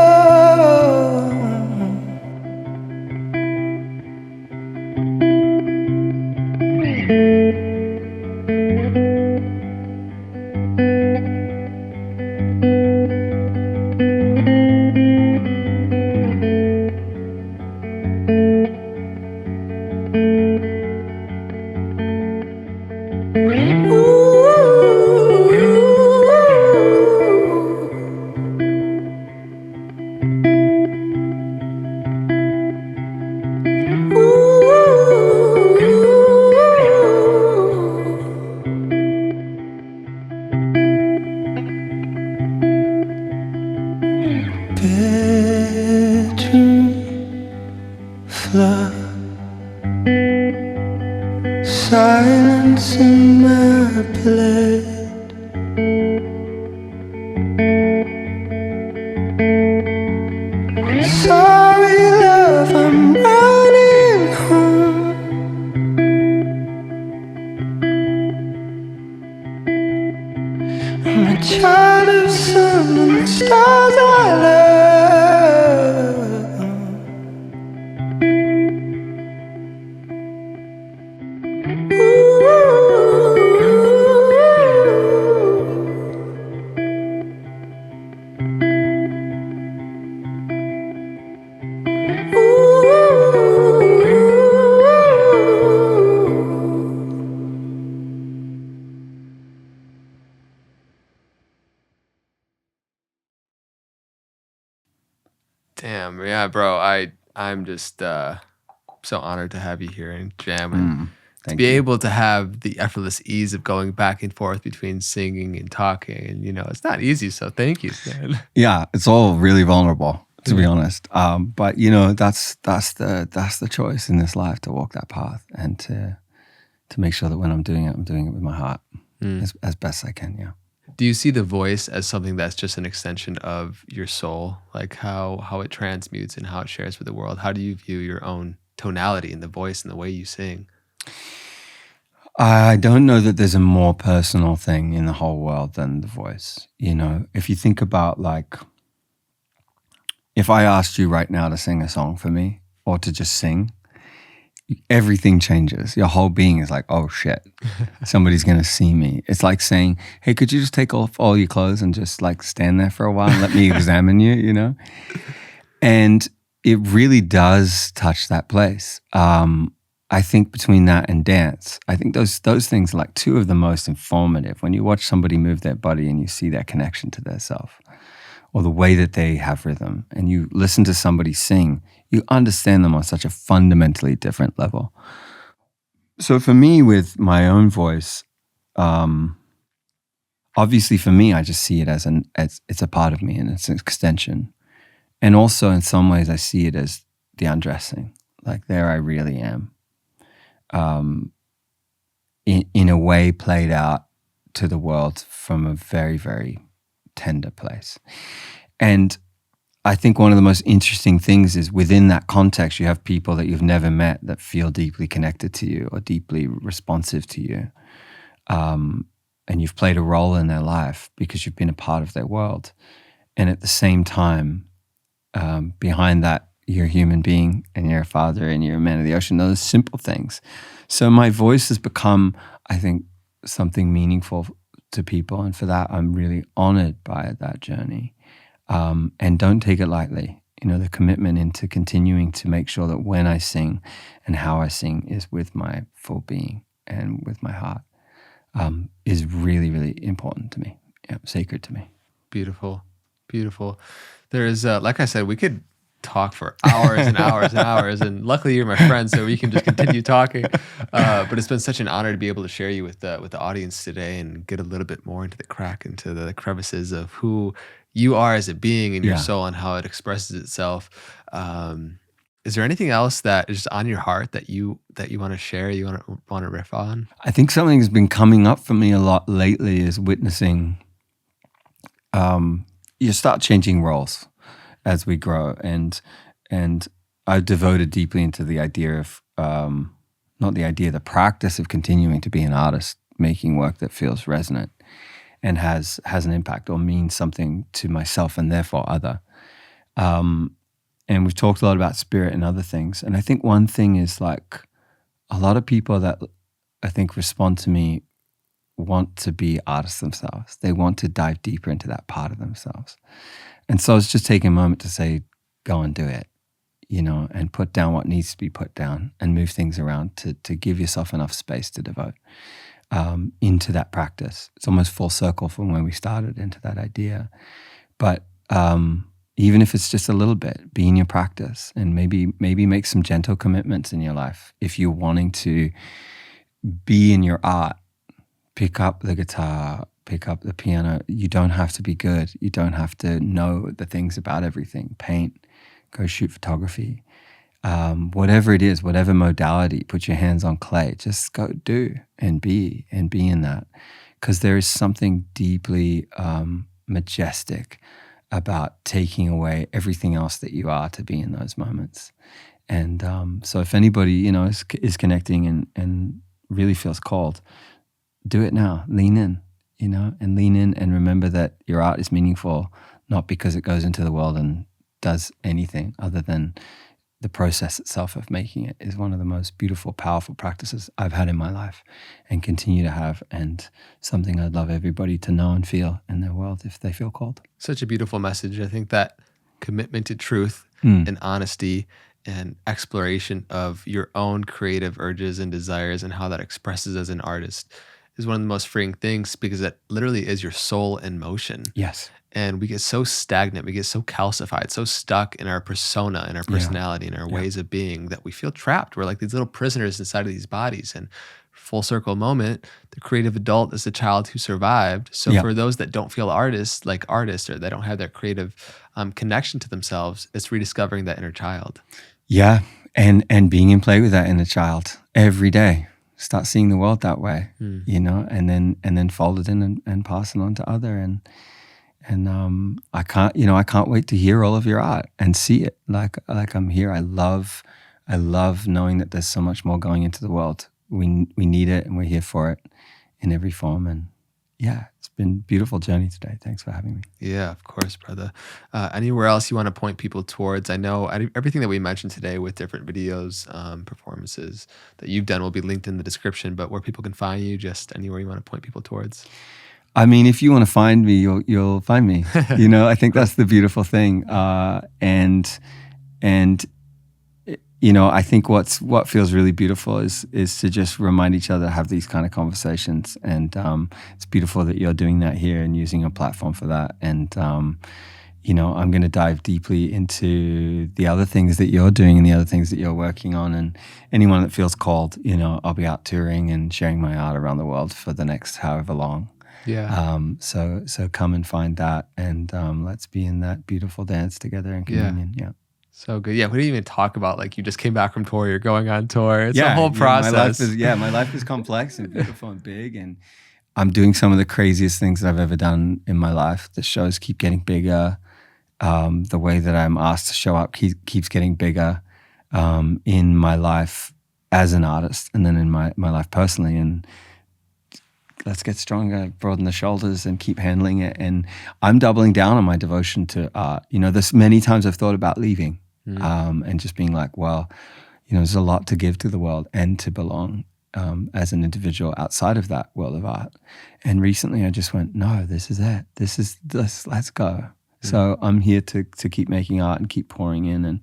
Bedroom floor, silence in my blood. Sorry love, I'm running home. I'm a child of sun and the stars I love. Yeah, bro. I'm just so honored to have you here and jam and to be able to have the effortless ease of going back and forth between singing and talking. And, it's not easy. So thank you, man. Yeah, it's all really vulnerable, to be honest. But that's the choice in this life, to walk that path and to make sure that when I'm doing it with my heart as best I can. Yeah. Do you see the voice as something that's just an extension of your soul? Like how it transmutes and how it shares with the world? How do you view your own tonality in the voice and the way you sing? I don't know that there's a more personal thing in the whole world than the voice. If you think about, like, if I asked you right now to sing a song for me or to just sing, everything changes. Your whole being is like, oh shit, somebody's going to see me. It's like saying, hey, could you just take off all your clothes and just like stand there for a while and let me examine you, And it really does touch that place. I think between that and dance, I think those things are like two of the most informative. When you watch somebody move their body and you see their connection to their self, or the way that they have rhythm, and you listen to somebody sing, you understand them on such a fundamentally different level. So for me, with my own voice, obviously for me, I just see it as it's a part of me and it's an extension. And also in some ways I see it as the undressing, like there I really am. In a way played out to the world from a very, very tender place. And I think one of the most interesting things is within that context, you have people that you've never met that feel deeply connected to you or deeply responsive to you. And you've played a role in their life because you've been a part of their world. And at the same time, behind that, you're a human being and you're a father and you're a man of the ocean. Those simple things. So my voice has become, I think, something meaningful to people. And for that, I'm really honored by that journey. And don't take it lightly. The commitment into continuing to make sure that when I sing and how I sing is with my full being and with my heart is really, really important to me. Yeah, sacred to me. Beautiful. Beautiful. There is, like I said, we could talk for hours and hours and hours. And luckily you're my friend, so we can just continue talking. But it's been such an honor to be able to share you with the audience today and get a little bit more into the crevices of who you are as a being and your soul and how it expresses itself. Is there anything else that is just on your heart that you want to share, you want to riff on? I think something that's been coming up for me a lot lately is witnessing you start changing roles as we grow, and I've devoted deeply into the idea of the practice of continuing to be an artist, making work that feels resonant and has an impact or means something to myself and therefore other. And we've talked a lot about spirit and other things. And I think one thing is, like, a lot of people that I think respond to me want to be artists themselves. They want to dive deeper into that part of themselves. And so it's just taking a moment to say, go and do it, and put down what needs to be put down and move things around to give yourself enough space to devote into that practice. It's almost full circle from when we started into that idea. But even if it's just a little bit, be in your practice and maybe make some gentle commitments in your life. If you're wanting to be in your art, pick up the guitar, pick up the piano. You don't have to be good. You don't have to know the things about everything. Paint, go shoot photography. Whatever it is, whatever modality, put your hands on clay. Just go do and be in that. Because there is something deeply majestic about taking away everything else that you are to be in those moments. And so if anybody, is connecting and really feels called, do it now. Lean in, and lean in and remember that your art is meaningful, not because it goes into the world and does anything other than the process itself of making it is one of the most beautiful, powerful practices I've had in my life and continue to have, and something I'd love everybody to know and feel in their world if they feel called. Such a beautiful message. I think that commitment to truth and honesty and exploration of your own creative urges and desires and how that expresses as an artist is one of the most freeing things, because it literally is your soul in motion. Yes. And we get so stagnant, we get so calcified, so stuck in our persona, in our personality, in our ways of being, that we feel trapped. We're like these little prisoners inside of these bodies. And full circle moment, the creative adult is the child who survived. So for those that don't feel artists, or they don't have that creative connection to themselves, it's rediscovering that inner child. Yeah, and being in play with that inner child every day. Start seeing the world that way, you know, and then fold it in and pass it on to other. And I can't wait to hear all of your art and see it like I'm here. I love knowing that there's so much more going into the world. We need it, and we're here for it in every form. And yeah, it's been a beautiful journey today. Thanks for having me. Yeah, of course, brother. Anywhere else you want to point people towards? I know everything that we mentioned today with different videos, performances that you've done will be linked in the description, but where people can find you, just anywhere you want to point people towards. I mean, if you want to find me, you'll find me. You know, I think that's the beautiful thing. And you know, I think what feels really beautiful is to just remind each other to have these kind of conversations. And it's beautiful that you're doing that here and using a platform for that. And you know, I'm going to dive deeply into the other things that you're doing and the other things that you're working on. And anyone that feels called, you know, I'll be out touring and sharing my art around the world for the next however long. Yeah. So come and find that, and let's be in that beautiful dance together in communion. Yeah. So good. Yeah. We didn't even talk about, like, you just came back from tour, you're going on tour. It's a whole process. My life is complex and beautiful and big, and I'm doing some of the craziest things that I've ever done in my life. The shows keep getting bigger. The way that I'm asked to show up keeps getting bigger in my life as an artist, and then in my life personally. And let's get stronger, broaden the shoulders, and keep handling it. And I'm doubling down on my devotion to art. You know, there's many times I've thought about leaving and just being like, well, you know, there's a lot to give to the world and to belong as an individual outside of that world of art. And recently I just went, no, this is it. Let's go. So I'm here to keep making art and keep pouring in.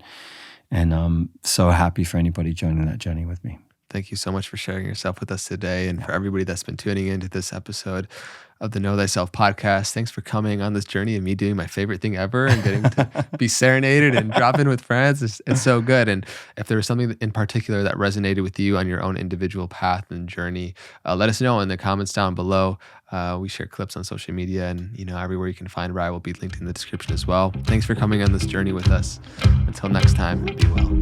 And I'm so happy for anybody joining that journey with me. Thank you so much for sharing yourself with us today, and for everybody that's been tuning into this episode of the Know Thyself podcast. Thanks for coming on this journey of me doing my favorite thing ever and getting to be serenaded and drop in with friends. It's so good. And if there was something in particular that resonated with you on your own individual path and journey, let us know in the comments down below. We share clips on social media, and, you know, everywhere you can find Rye will be linked in the description as well. Thanks for coming on this journey with us. Until next time, be well.